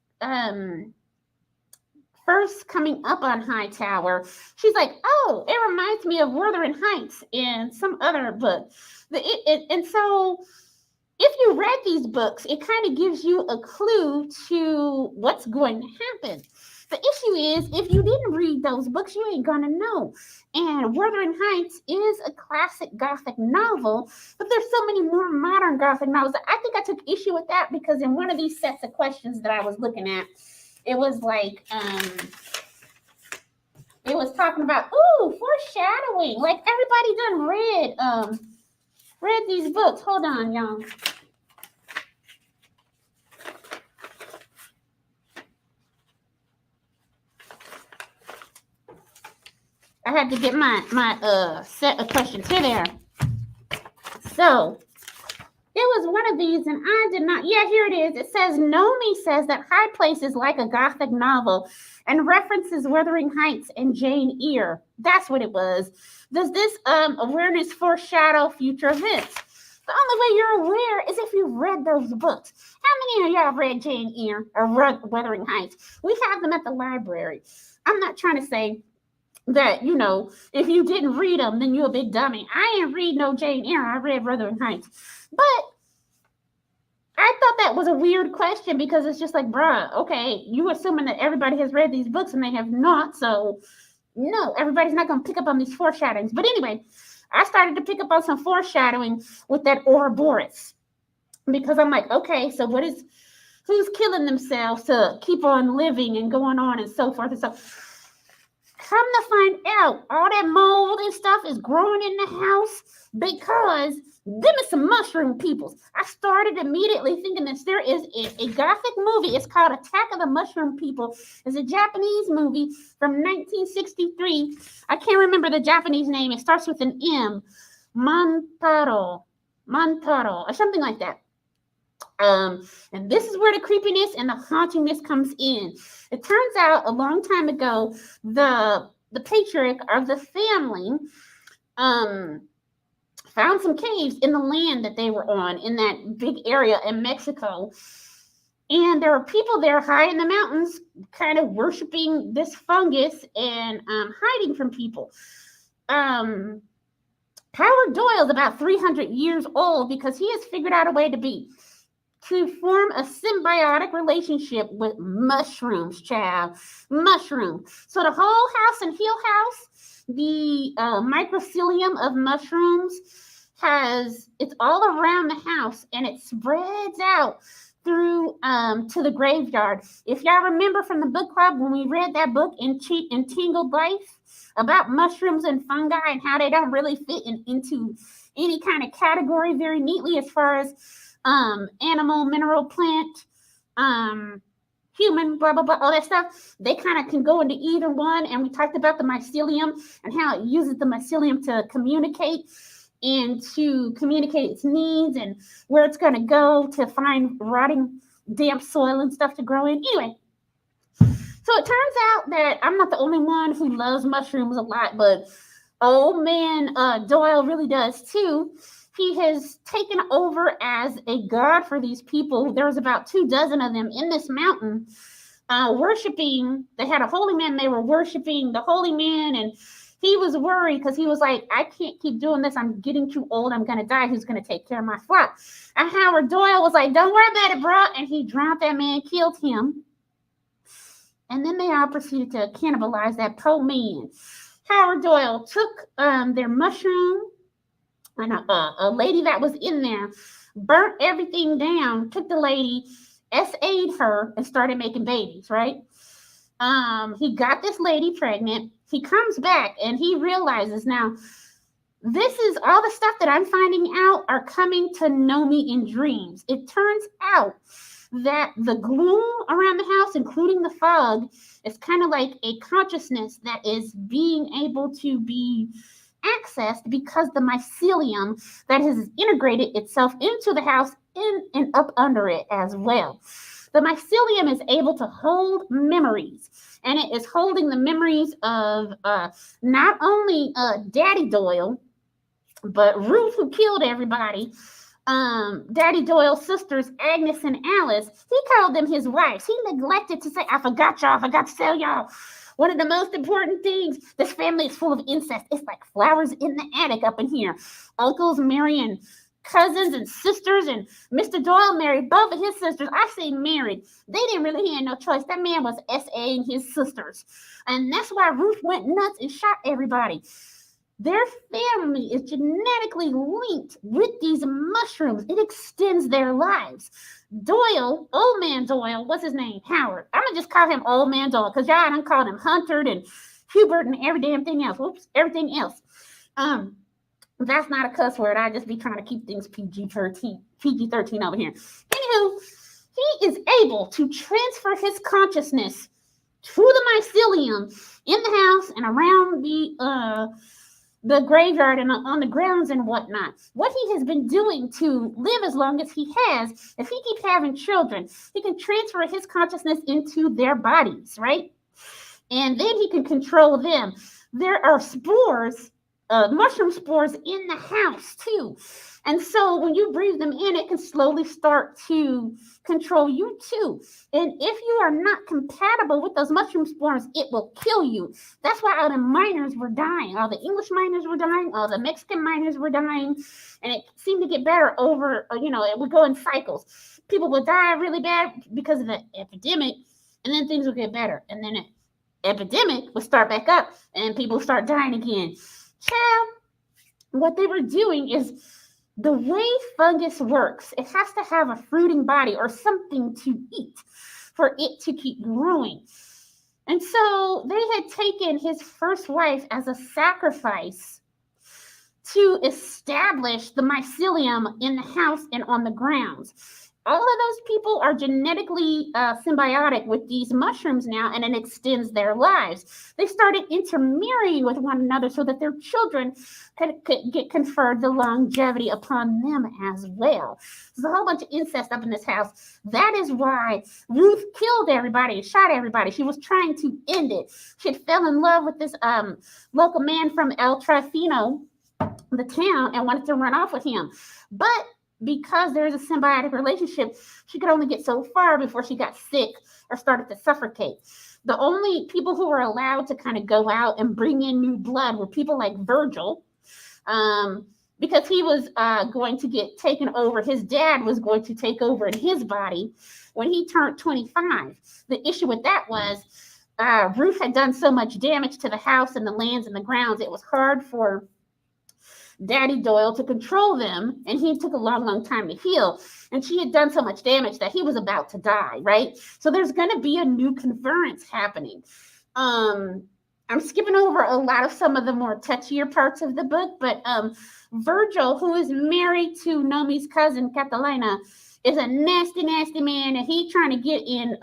first coming up on Hightower, she's like, oh, it reminds me of Wuthering Heights and some other book. And so if you read these books, it kind of gives you a clue to what's going to happen. The issue is, if you didn't read those books, you ain't gonna know. And Wuthering Heights is a classic Gothic novel, but there's so many more modern Gothic novels. I think I took issue with that because in one of these sets of questions that I was looking at, it was like, it was talking about, foreshadowing. Like everybody done read these books. Hold on, y'all. I had to get my set of questions. Here they are. So it was one of these, and I did not. Yeah, here it is. It says Nomi says that High Place is like a Gothic novel, and references Wuthering Heights and Jane Eyre. That's what it was. Does this awareness foreshadow future events? The only way you're aware is if you've read those books. How many of y'all read Jane Eyre or Wuthering Heights? We have them at the library. I'm not trying to say that, you know, if you didn't read them, then you're a big dummy. I ain't read no Jane Eyre. I read Wuthering Heights. But I thought that was a weird question because it's just like, bruh, okay, you assuming that everybody has read these books and they have not. So, no, everybody's not going to pick up on these foreshadowings. But anyway, I started to pick up on some foreshadowing with that Ouroboros because I'm like, okay, so who's killing themselves to keep on living and going on and so forth and so. Come to find out, all that mold and stuff is growing in the house because them is some mushroom peoples. I started immediately thinking this. There is a Gothic movie. It's called Attack of the Mushroom People. It's a Japanese movie from 1963. I can't remember the Japanese name. It starts with an M. Montaro, or something like that. And this is where the creepiness and the hauntingness comes in. It turns out a long time ago, the patriarch of the family found some caves in the land that they were on in that big area in Mexico. And there were people there high in the mountains kind of worshiping this fungus and hiding from people. Howard Doyle is about 300 years old because he has figured out a way to form a symbiotic relationship with mushrooms, child. Mushrooms. So the whole house in Hill House, the mycelium of mushrooms it's all around the house and it spreads out through to the graveyard. If y'all remember from the book club when we read that book, Entangled Life, about mushrooms and fungi and how they don't really fit into any kind of category very neatly as far as animal, mineral, plant, human, blah, blah, blah, all that stuff. They kind of can go into either one. And we talked about the mycelium and how it uses the mycelium to communicate and to communicate its needs and where it's going to go to find rotting, damp soil and stuff to grow in. Anyway, so it turns out that I'm not the only one who loves mushrooms a lot, but old man Doyle really does too. He has taken over as a god for these people. There was about 24 of them in this mountain worshiping. They had a holy man. They were worshiping the holy man. And he was worried because he was like, I can't keep doing this. I'm getting too old. I'm going to die. Who's going to take care of my flock? And Howard Doyle was like, don't worry about it, bro. And he drowned that man, killed him. And then they all proceeded to cannibalize that poor man. Howard Doyle took their mushroom, and a lady that was in there burnt everything down, took the lady, SA'd her, and started making babies, right? He got this lady pregnant. He comes back, and he realizes now, this is all the stuff that I'm finding out are coming to know me in dreams. It turns out that the gloom around the house, including the fog, is kind of like a consciousness that is being able to be accessed because the mycelium that has integrated itself into the house in and up under it as well. The mycelium is able to hold memories, and it is holding the memories of not only Daddy Doyle, but Ruth, who killed everybody, Daddy Doyle's sisters, Agnes and Alice. He called them his wives. He neglected to say, I forgot to tell y'all. One of the most important things, this family is full of incest. It's like flowers in the attic up in here. Uncles marrying cousins and sisters, and Mr. Doyle married both of his sisters. I say married. They didn't really have no choice. That man was SAing his sisters. And that's why Ruth went nuts and shot everybody. Their family is genetically linked with these mushrooms. It extends their lives. Doyle, old man Doyle, what's his name? Howard. I'm going to just call him old man Doyle because y'all done called him Hunter and Hubert and every damn thing else. Whoops, everything else. That's not a cuss word. I just be trying to keep things PG-13 over here. Anywho, he is able to transfer his consciousness to the mycelium in the house and around the graveyard and on the grounds and whatnot. What he has been doing to live as long as he has, if he keeps having children, he can transfer his consciousness into their bodies, right? And then he can control them. There are spores, mushroom spores in the house too. And so when you breathe them in, it can slowly start to control you too. And if you are not compatible with those mushroom spores, it will kill you. That's why all the miners were dying. All the English miners were dying. All the Mexican miners were dying. And it seemed to get better over, it would go in cycles. People would die really bad because of the epidemic, and then things would get better. And then the epidemic would start back up, and people would start dying again. Child, what they were doing is, the way fungus works, it has to have a fruiting body or something to eat for it to keep growing. And so they had taken his first wife as a sacrifice to establish the mycelium in the house and on the grounds. All of those people are genetically symbiotic with these mushrooms now, and it extends their lives. They started intermarrying with one another so that their children could get conferred the longevity upon them as well. There's a whole bunch of incest up in this house. That is why Ruth killed everybody and shot everybody. She was trying to end it. She had fell in love with this local man from El Trafino, the town, and wanted to run off with him. But because there is a symbiotic relationship, she could only get so far before she got sick or started to suffocate. The only people who were allowed to kind of go out and bring in new blood were people like Virgil, because he was going to get taken over. His dad was going to take over in his body when he turned 25. The issue with that was Ruth had done so much damage to the house and the lands and the grounds. It was hard for Daddy Doyle to control them, and he took a long time to heal, and she had done so much damage that he was about to die, right? So there's going to be a new conference happening. I'm skipping over a lot of some of the more touchier parts of the book, but Virgil, who is married to Nomi's cousin Catalina, is a nasty man, and he's trying to get in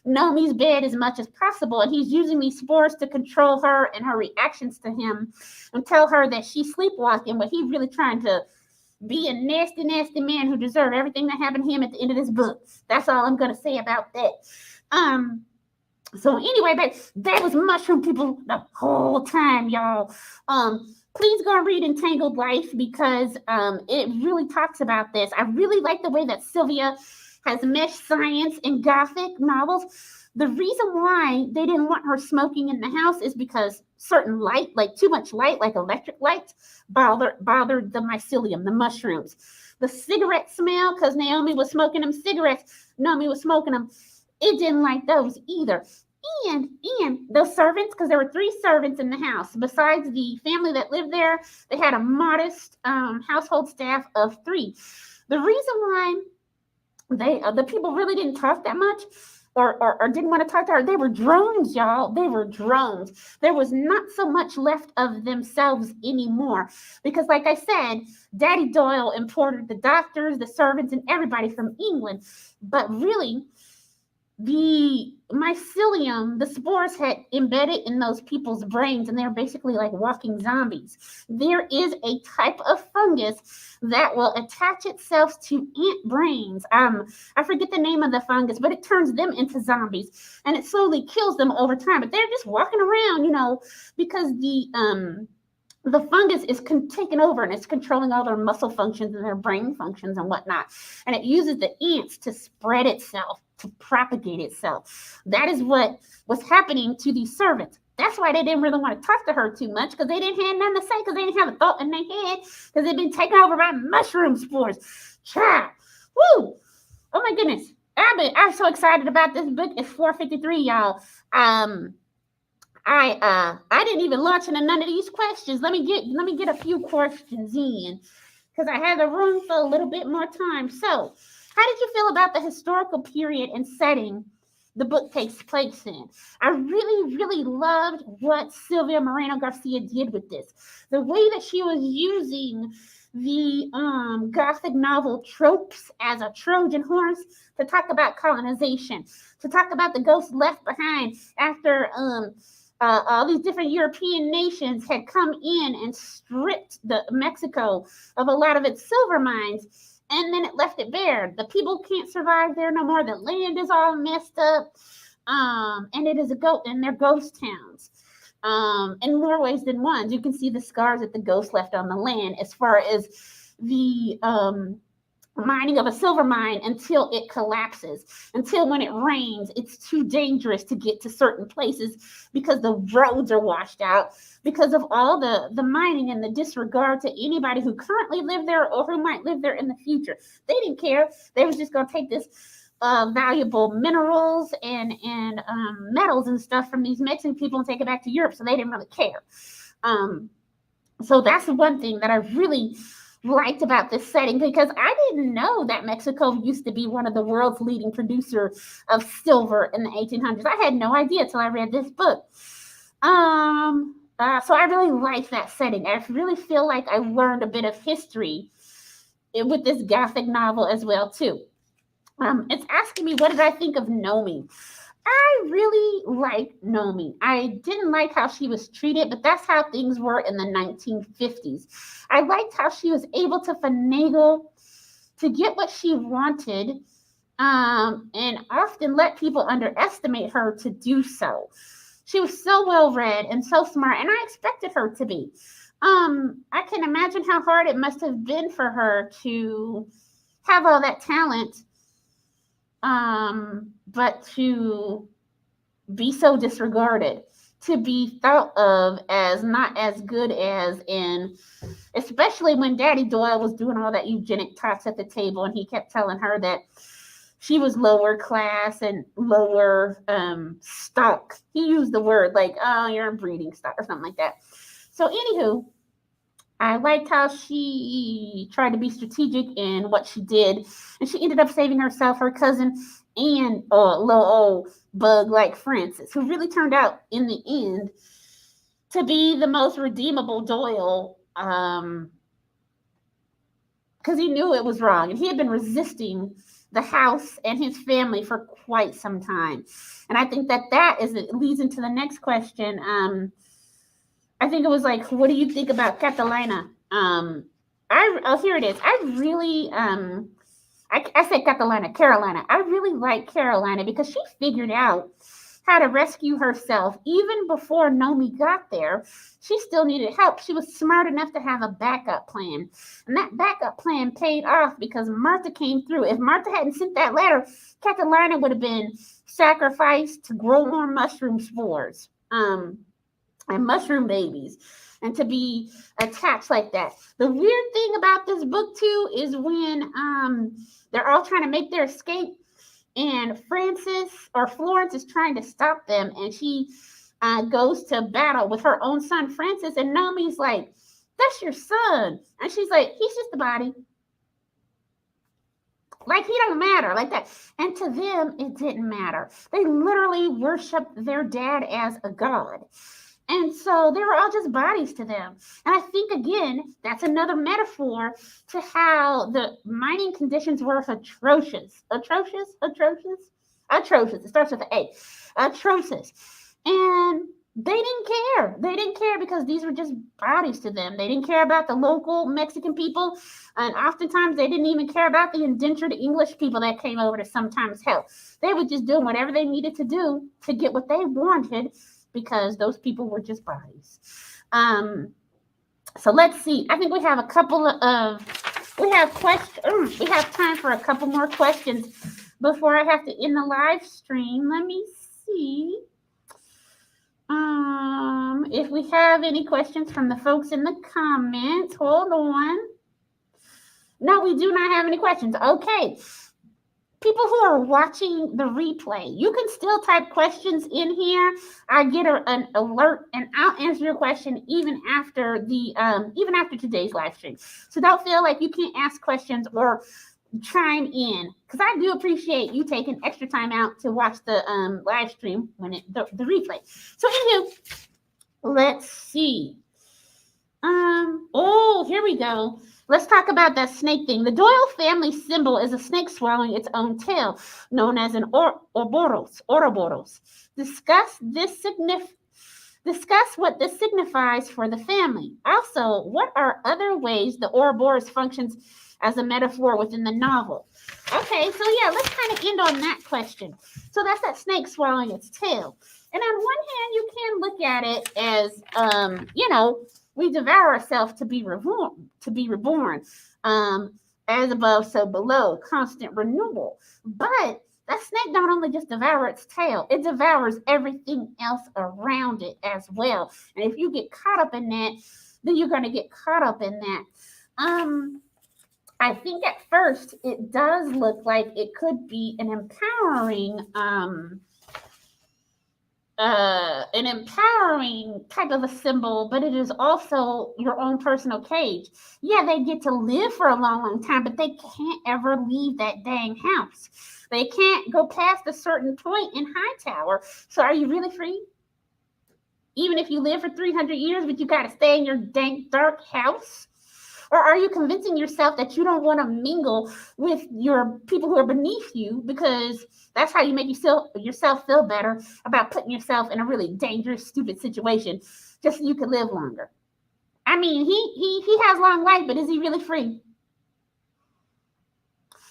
Nomi's bed as much as possible, and he's using these spores to control her and her reactions to him and tell her that she's sleepwalking, but he's really trying to be a nasty man who deserves everything that happened to him at the end of this book. That's all I'm going to say about that. So anyway, but that was mushroom people the whole time, y'all. Please go and read Entangled Life, because it really talks about this. I really like the way that Silvia has meshed science and Gothic novels. The reason why they didn't want her smoking in the house is because certain light, like too much light, like electric light, bothered the mycelium, the mushrooms. The cigarette smell, because Naomi was smoking them cigarettes, Naomi was smoking them, it didn't like those either. And those servants, because there were 3 servants in the house. Besides the family that lived there, they had a modest household staff of 3. The reason why the people really didn't talk that much or didn't want to talk to her, they were drones, y'all. They were drones. There was not so much left of themselves anymore. Because like I said, Daddy Doyle imported the doctors, the servants, and everybody from England. But really, the mycelium, the spores had embedded in those people's brains, and they're basically like walking zombies. There is a type of fungus that will attach itself to ant brains. I forget the name of the fungus, but it turns them into zombies, and it slowly kills them over time. But they're just walking around, because the fungus is taking over, and it's controlling all their muscle functions and their brain functions and whatnot. And it uses the ants to spread itself, to propagate itself. That is what was happening to these servants. That's why they didn't really want to talk to her too much, because they didn't have nothing to say, because they didn't have a thought in their head, because they'd been taken over by mushroom spores. Child. Woo! Oh my goodness. I'm so excited about this book. It's 4:53, y'all. I didn't even launch into none of these questions. Let me get a few questions in, because I have the room for a little bit more time. So, how did you feel about the historical period and setting the book takes place in? I really loved what Silvia Moreno-Garcia did with this. The way that she was using the Gothic novel tropes as a Trojan horse, to talk about colonization, to talk about the ghosts left behind after all these different European nations had come in and stripped Mexico of a lot of its silver mines, and then it left it bare. The people can't survive there no more. The land is all messed up, and it is a goat, and they're ghost towns. In more ways than one. You can see the scars that the ghost left on the land as far as the mining of a silver mine until it collapses, until when it rains, it's too dangerous to get to certain places because the roads are washed out, because of all the mining and the disregard to anybody who currently live there or who might live there in the future. They didn't care. They was just going to take this valuable minerals and metals and stuff from these Mexican people and take it back to Europe, so they didn't really care. So that's one thing that I really liked about this setting, because I didn't know that Mexico used to be one of the world's leading producer of silver in the 1800s. I had no idea till I read this book. So I really like that setting. I really feel like I learned a bit of history with this Gothic novel as well too. It's asking me, what did I think of Nomi? I really liked Nomi. I didn't like how she was treated, but that's how things were in the 1950s. I liked how she was able to finagle to get what she wanted, and often let people underestimate her to do so. She was so well read and so smart, and I expected her to be. I can imagine how hard it must have been for her to have all that talent, but to be so disregarded, to be thought of as not as good as, in, especially when Daddy Doyle was doing all that eugenic talks at the table, and he kept telling her that she was lower class and lower stock. He used the word like, oh, you're a breeding stock or something like that. So anywho, I liked how she tried to be strategic in what she did, and she ended up saving herself, her cousin, and a little old bug like Francis, who really turned out in the end to be the most redeemable Doyle, because he knew it was wrong, and he had been resisting the house and his family for quite some time. And I think that leads into the next question. I think it was like, what do you think about Catalina? Here it is. I really, I said Catalina, Carolina. I really like Carolina because she figured out how to rescue herself even before Nomi got there. She still needed help. She was smart enough to have a backup plan. And that backup plan paid off because Martha came through. If Martha hadn't sent that letter, Catalina would have been sacrificed to grow more mushroom spores. And mushroom babies, and to be attached like that. The weird thing about this book too is when they're all trying to make their escape, and Florence is trying to stop them, and she goes to battle with her own son Francis, and Nomi's like, that's your son, and she's like, he's just a body, like he don't matter, like that. And to them it didn't matter. They literally worshiped their dad as a god. And so they were all just bodies to them. And I think, again, that's another metaphor to how the mining conditions were atrocious. Atrocious? It starts with an A. Atrocious. And they didn't care. They didn't care because these were just bodies to them. They didn't care about the local Mexican people. And oftentimes they didn't even care about the indentured English people that came over to sometimes help. They were just doing whatever they needed to do to get what they wanted, because those people were just bodies. So let's see. I think we have we have time for a couple more questions before I have to end the live stream. Let me see if we have any questions from the folks in the comments. Hold on. No, we do not have any questions. Okay. People who are watching the replay, you can still type questions in here. I get an alert, and I'll answer your question even after today's live stream. So don't feel like you can't ask questions or chime in, because I do appreciate you taking extra time out to watch the live stream when the replay. So anywho, let's see. Here we go. Let's talk about that snake thing. The Doyle family symbol is a snake swallowing its own tail, known as an Ouroboros. Discuss what this signifies for the family. Also, what are other ways the Ouroboros functions as a metaphor within the novel? Okay, so yeah, let's kind of end on that question. So that's that snake swallowing its tail. And on one hand, you can look at it as, we devour ourselves to be reborn. As above, so below, constant renewal. But that snake don't only just devour its tail, it devours everything else around it as well. And if you get caught up in that, then you're going to get caught up in that. I think at first it does look like it could be an empowering type of a symbol, but it is also your own personal cage. Yeah, they get to live for a long, long time, but they can't ever leave that dang house. They can't go past a certain point in Hightower. So are you really free? Even if you live for 300 years, but you got to stay in your dank, dark house? Or are you convincing yourself that you don't want to mingle with your people who are beneath you because that's how you make yourself feel better about putting yourself in a really dangerous, stupid situation just so you can live longer? I mean, he has long life, but is he really free?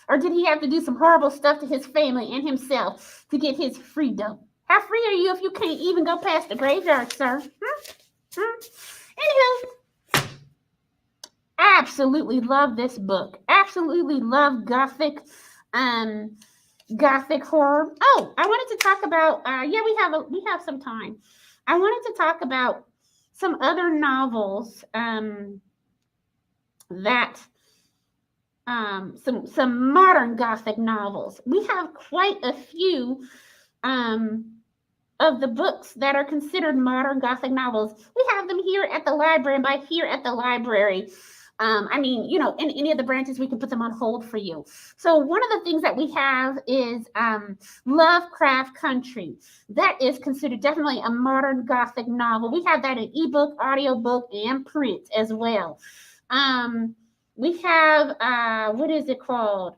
Or did he have to do some horrible stuff to his family and himself to get his freedom? How free are you if you can't even go past the graveyard, sir? Anywho, absolutely love this book. Absolutely love Gothic horror. Oh, I wanted to talk about we have some time. I wanted to talk about some other novels that some modern Gothic novels. We have quite a few of the books that are considered modern Gothic novels. We have them here at the library, and by here at the library, in any of the branches, we can put them on hold for you. So one of the things that we have is Lovecraft Country. That is considered definitely a modern Gothic novel. We have that in ebook, audiobook, and print as well. We have, what is it called?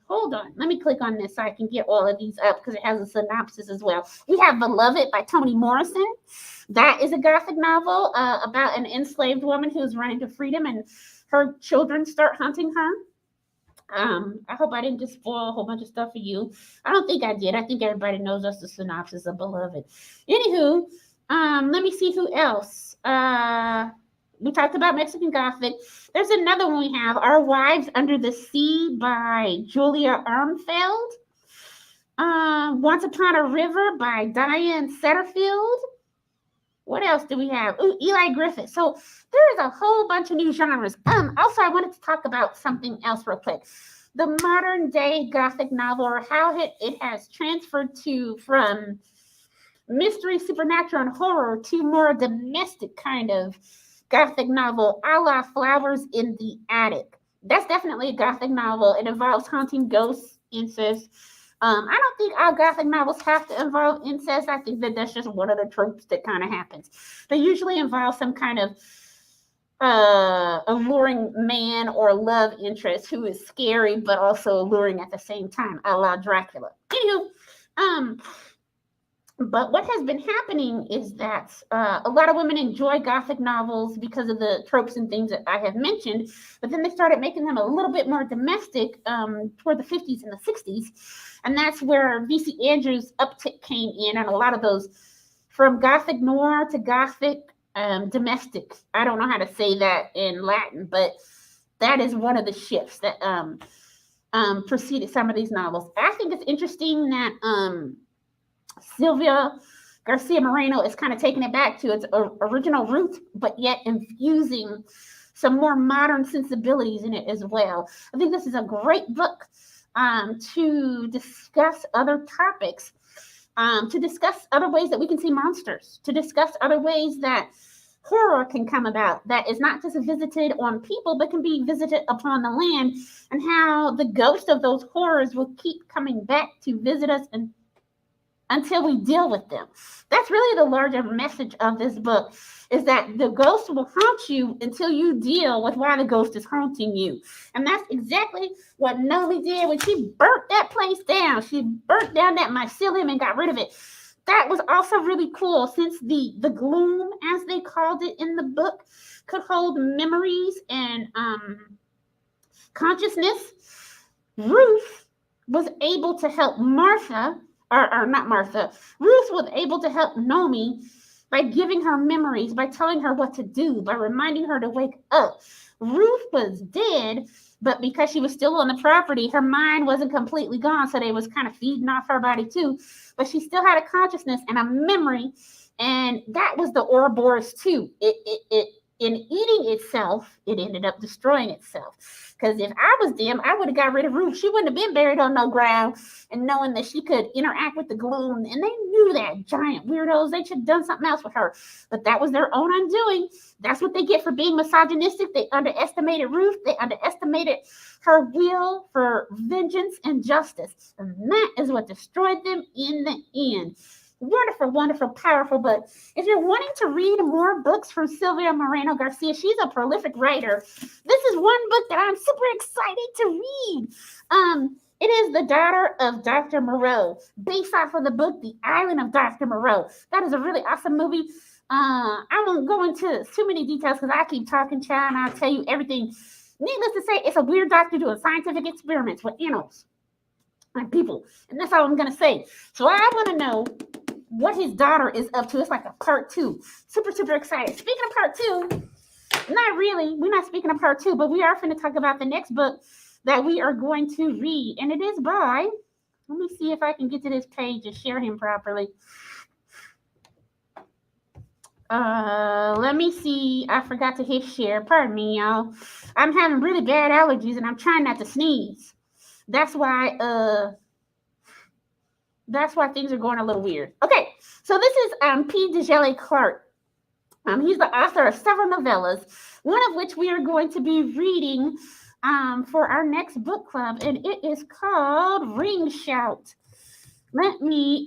Hold on. Let me click on this so I can get all of these up because it has a synopsis as well. We have Beloved by Toni Morrison. That is a Gothic novel about an enslaved woman who's running to freedom and her children start hunting her. I hope I didn't just spoil a whole bunch of stuff for you. I don't think I did. I think everybody knows that's the synopsis of Beloved. Anywho, let me see who else. We talked about Mexican Gothic. There's another one we have, Our Wives Under the Sea by Julia Armfeld. Once Upon a River by Diane Setterfield. What else do we have? Ooh, Eli Griffith. So there is a whole bunch of new genres. Also, I wanted to talk about something else real quick. The modern day Gothic novel, or how it has transferred from mystery, supernatural, and horror to more domestic kind of Gothic novel, a la Flowers in the Attic. That's definitely a Gothic novel. It involves haunting, ghosts, incest. I don't think all Gothic novels have to involve incest. I think that that's just one of the tropes that kind of happens. They usually involve some kind of alluring man or love interest who is scary but also alluring at the same time, a la Dracula. Anywho, but what has been happening is that a lot of women enjoy Gothic novels because of the tropes and things that I have mentioned, but then they started making them a little bit more domestic toward the 50s and the 60s, and that's where V.C. Andrews' uptick came in, and a lot of those, from Gothic noir to Gothic domestic. I don't know how to say that in Latin, but that is one of the shifts that preceded some of these novels. I think it's interesting that Silvia Garcia Moreno is kind of taking it back to its original roots, but yet infusing some more modern sensibilities in it as well. I think this is a great book to discuss other topics, to discuss other ways that we can see monsters, to discuss other ways that horror can come about, that is not just visited on people, but can be visited upon the land, and how the ghost of those horrors will keep coming back to visit us and until we deal with them. That's really the larger message of this book, is that the ghost will haunt you until you deal with why the ghost is haunting you. And that's exactly what Nomi did when she burnt that place down. She burnt down that mycelium and got rid of it. That was also really cool, since the gloom, as they called it in the book, could hold memories and consciousness. Ruth was able to help Martha, or not Martha, Ruth was able to help Nomi by giving her memories, by telling her what to do, by reminding her to wake up. Ruth was dead, but because she was still on the property, her mind wasn't completely gone, so they was kind of feeding off her body too. But she still had a consciousness and a memory, and that was the Ouroboros too. It in eating itself, it ended up destroying itself. Because if I was them, I would have got rid of Ruth. She wouldn't have been buried on no ground, and knowing that she could interact with the gloom. And they knew that, giant weirdos. They should have done something else with her. But that was their own undoing. That's what they get for being misogynistic. They underestimated Ruth. They underestimated her will for vengeance and justice. And that is what destroyed them in the end. Wonderful, wonderful, powerful book. If you're wanting to read more books from Silvia Moreno-Garcia, she's a prolific writer. This is one book that I'm super excited to read. It is The Daughter of Dr. Moreau, based off of the book The Island of Dr. Moreau. That is a really awesome movie. I won't go into too many details because I keep talking, child, and I'll tell you everything. Needless to say, it's a weird doctor doing scientific experiments with animals and people, and that's all I'm going to say. So I want to know what his daughter is up to. It's like a part 2. Super, super excited. Speaking of part 2, not really. We're not speaking of part 2, but we are going to talk about the next book that we are going to read. And it is by, let me see if I can get to this page and share him properly. Let me see. I forgot to hit share. Pardon me, y'all. I'm having really bad allergies and I'm trying not to sneeze. That's why things are going a little weird. Okay, so this is P. Djèlí Clark. He's the author of several novellas, one of which we are going to be reading for our next book club, and it is called Ring Shout. Let me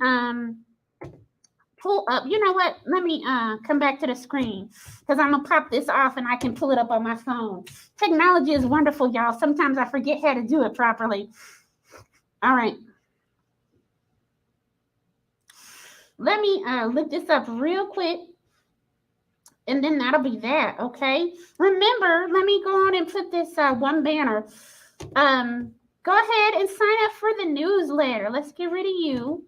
pull up. You know what? Let me come back to the screen, because I'm going to pop this off and I can pull it up on my phone. Technology is wonderful, y'all. Sometimes I forget how to do it properly. All right. Let me look this up real quick, and then that'll be that, okay? Remember, let me go on and put this one banner. Go ahead and sign up for the newsletter. Let's get rid of you.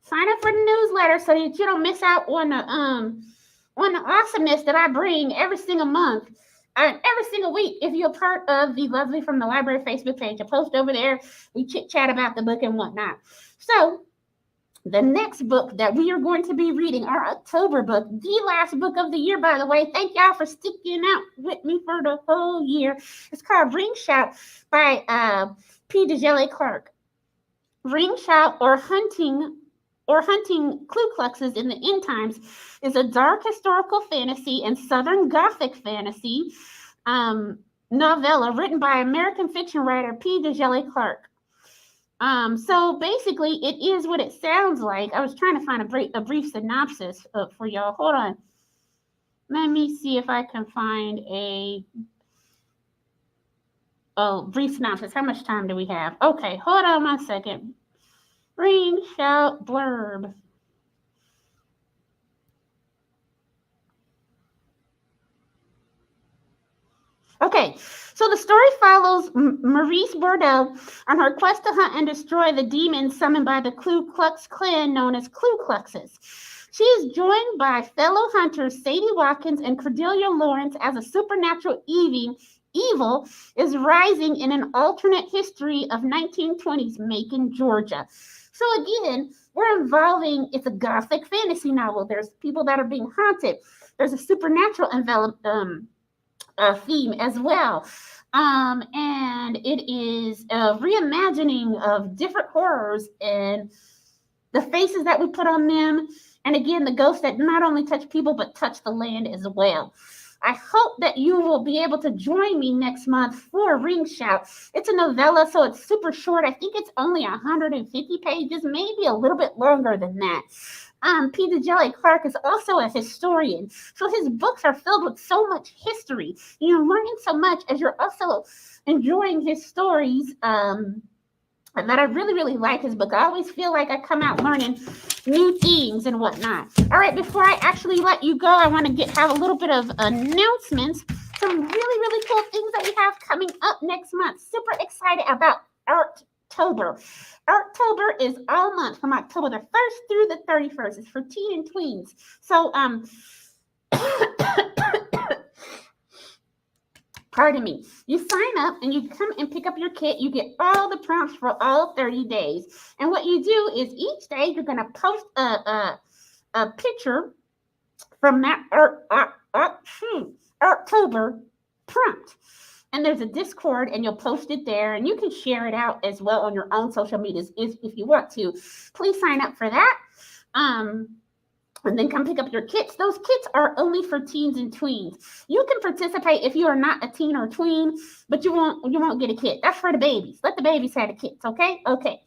Sign up for the newsletter so that you don't miss out on the awesomeness that I bring every single month. Every single week, if you're part of the Lovely from the Library Facebook page. I post over there. We chit-chat about the book and whatnot. So, the next book that we are going to be reading, our October book, the last book of the year, by the way. Thank y'all for sticking out with me for the whole year. It's called Ring Shout by P. Djèlí Clark. Ring Shout, or Hunting Ku Kluxes in the End Times, is a dark historical fantasy and Southern Gothic fantasy novella written by American fiction writer P. Djèlí Clark. So basically, it is what it sounds like. I was trying to find a brief synopsis for y'all. Hold on. Let me see if I can find a brief synopsis. How much time do we have? Okay, hold on 1 second. Ring Shout blurb. Okay, so the story follows Maurice Bordeaux on her quest to hunt and destroy the demons summoned by the Ku Klux Klan, known as Ku Kluxes. She is joined by fellow hunters Sadie Watkins and Cordelia Lawrence as a supernatural evil is rising in an alternate history of 1920s Macon, Georgia. So again, we're involving, it's a Gothic fantasy novel. There's people that are being haunted. There's a supernatural enveloped theme as well. And it is a reimagining of different horrors and the faces that we put on them. And again, the ghosts that not only touch people, but touch the land as well. I hope that you will be able to join me next month for Ring Shout. It's a novella, so it's super short. I think it's only 150 pages, maybe a little bit longer than that. Peter Jelly Clark is also a historian, so his books are filled with so much history. You're learning so much as you're also enjoying his stories. And that I really, really like his book. I always feel like I come out learning new things and whatnot. All right, before I actually let you go, I want to have a little bit of announcements. Some really, really cool things that we have coming up next month. Super excited about Arttober. Arttober is all month from October the 1st through the 31st. It's for teen and tweens. So, pardon me, you sign up and you come and pick up your kit. You get all the prompts for all 30 days. And what you do is each day you're going to post a picture from that Arttober prompt. And there's a Discord and you'll post it there and you can share it out as well on your own social medias if you want to. Please sign up for that. And then come pick up your kits. Those kits are only for teens and tweens. You can participate if you are not a teen or tween, but you won't get a kit. That's for the babies. Let the babies have the kits, okay? Okay.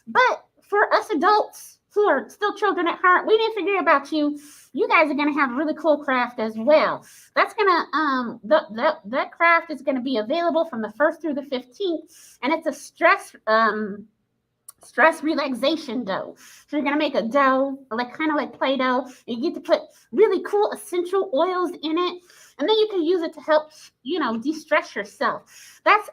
But for us adults who are still children at heart, we didn't forget about you. You guys are gonna have a really cool craft as well. That's gonna that craft is gonna be available from the 1st through the 15th, and it's a stress relaxation dough. So you're gonna make a dough, kind of like Play-Doh. You get to put really cool essential oils in it, and then you can use it to help, de-stress yourself. That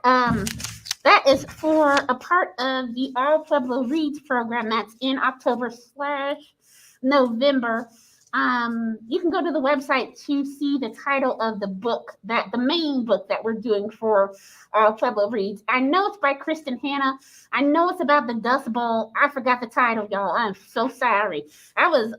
is for a part of the All Pueblo Reads program that's in October/November. You can go to the website to see the title of the book, the main book that we're doing for Pueblo Reads. I know it's by Kristen Hanna. I know it's about the Dust Bowl. I forgot the title, y'all. I'm so sorry. I was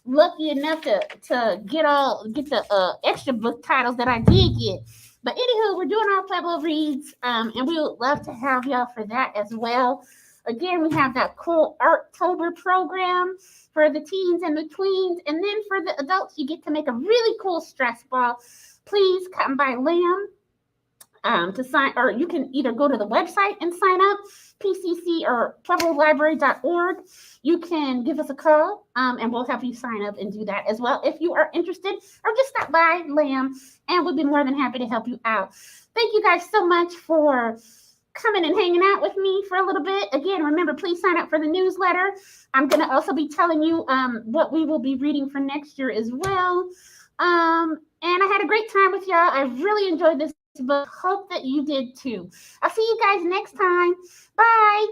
lucky enough to get the extra book titles that I did get. But anywho, we're doing our Pueblo Reads, and we would love to have y'all for that as well. Again, we have that cool Arttober program for the teens and the tweens. And then for the adults, you get to make a really cool stress ball. Please come by Lamb to sign, or you can either go to the website and sign up, PCC or PuebloLibrary.org. You can give us a call, and we'll help you sign up and do that as well if you are interested, or just stop by Lamb, and we'll be more than happy to help you out. Thank you guys so much for coming and hanging out with me for a little bit. Again, remember, please sign up for the newsletter. I'm going to also be telling you what we will be reading for next year as well. And I had a great time with y'all. I really enjoyed this book. Hope that you did too. I'll see you guys next time. Bye.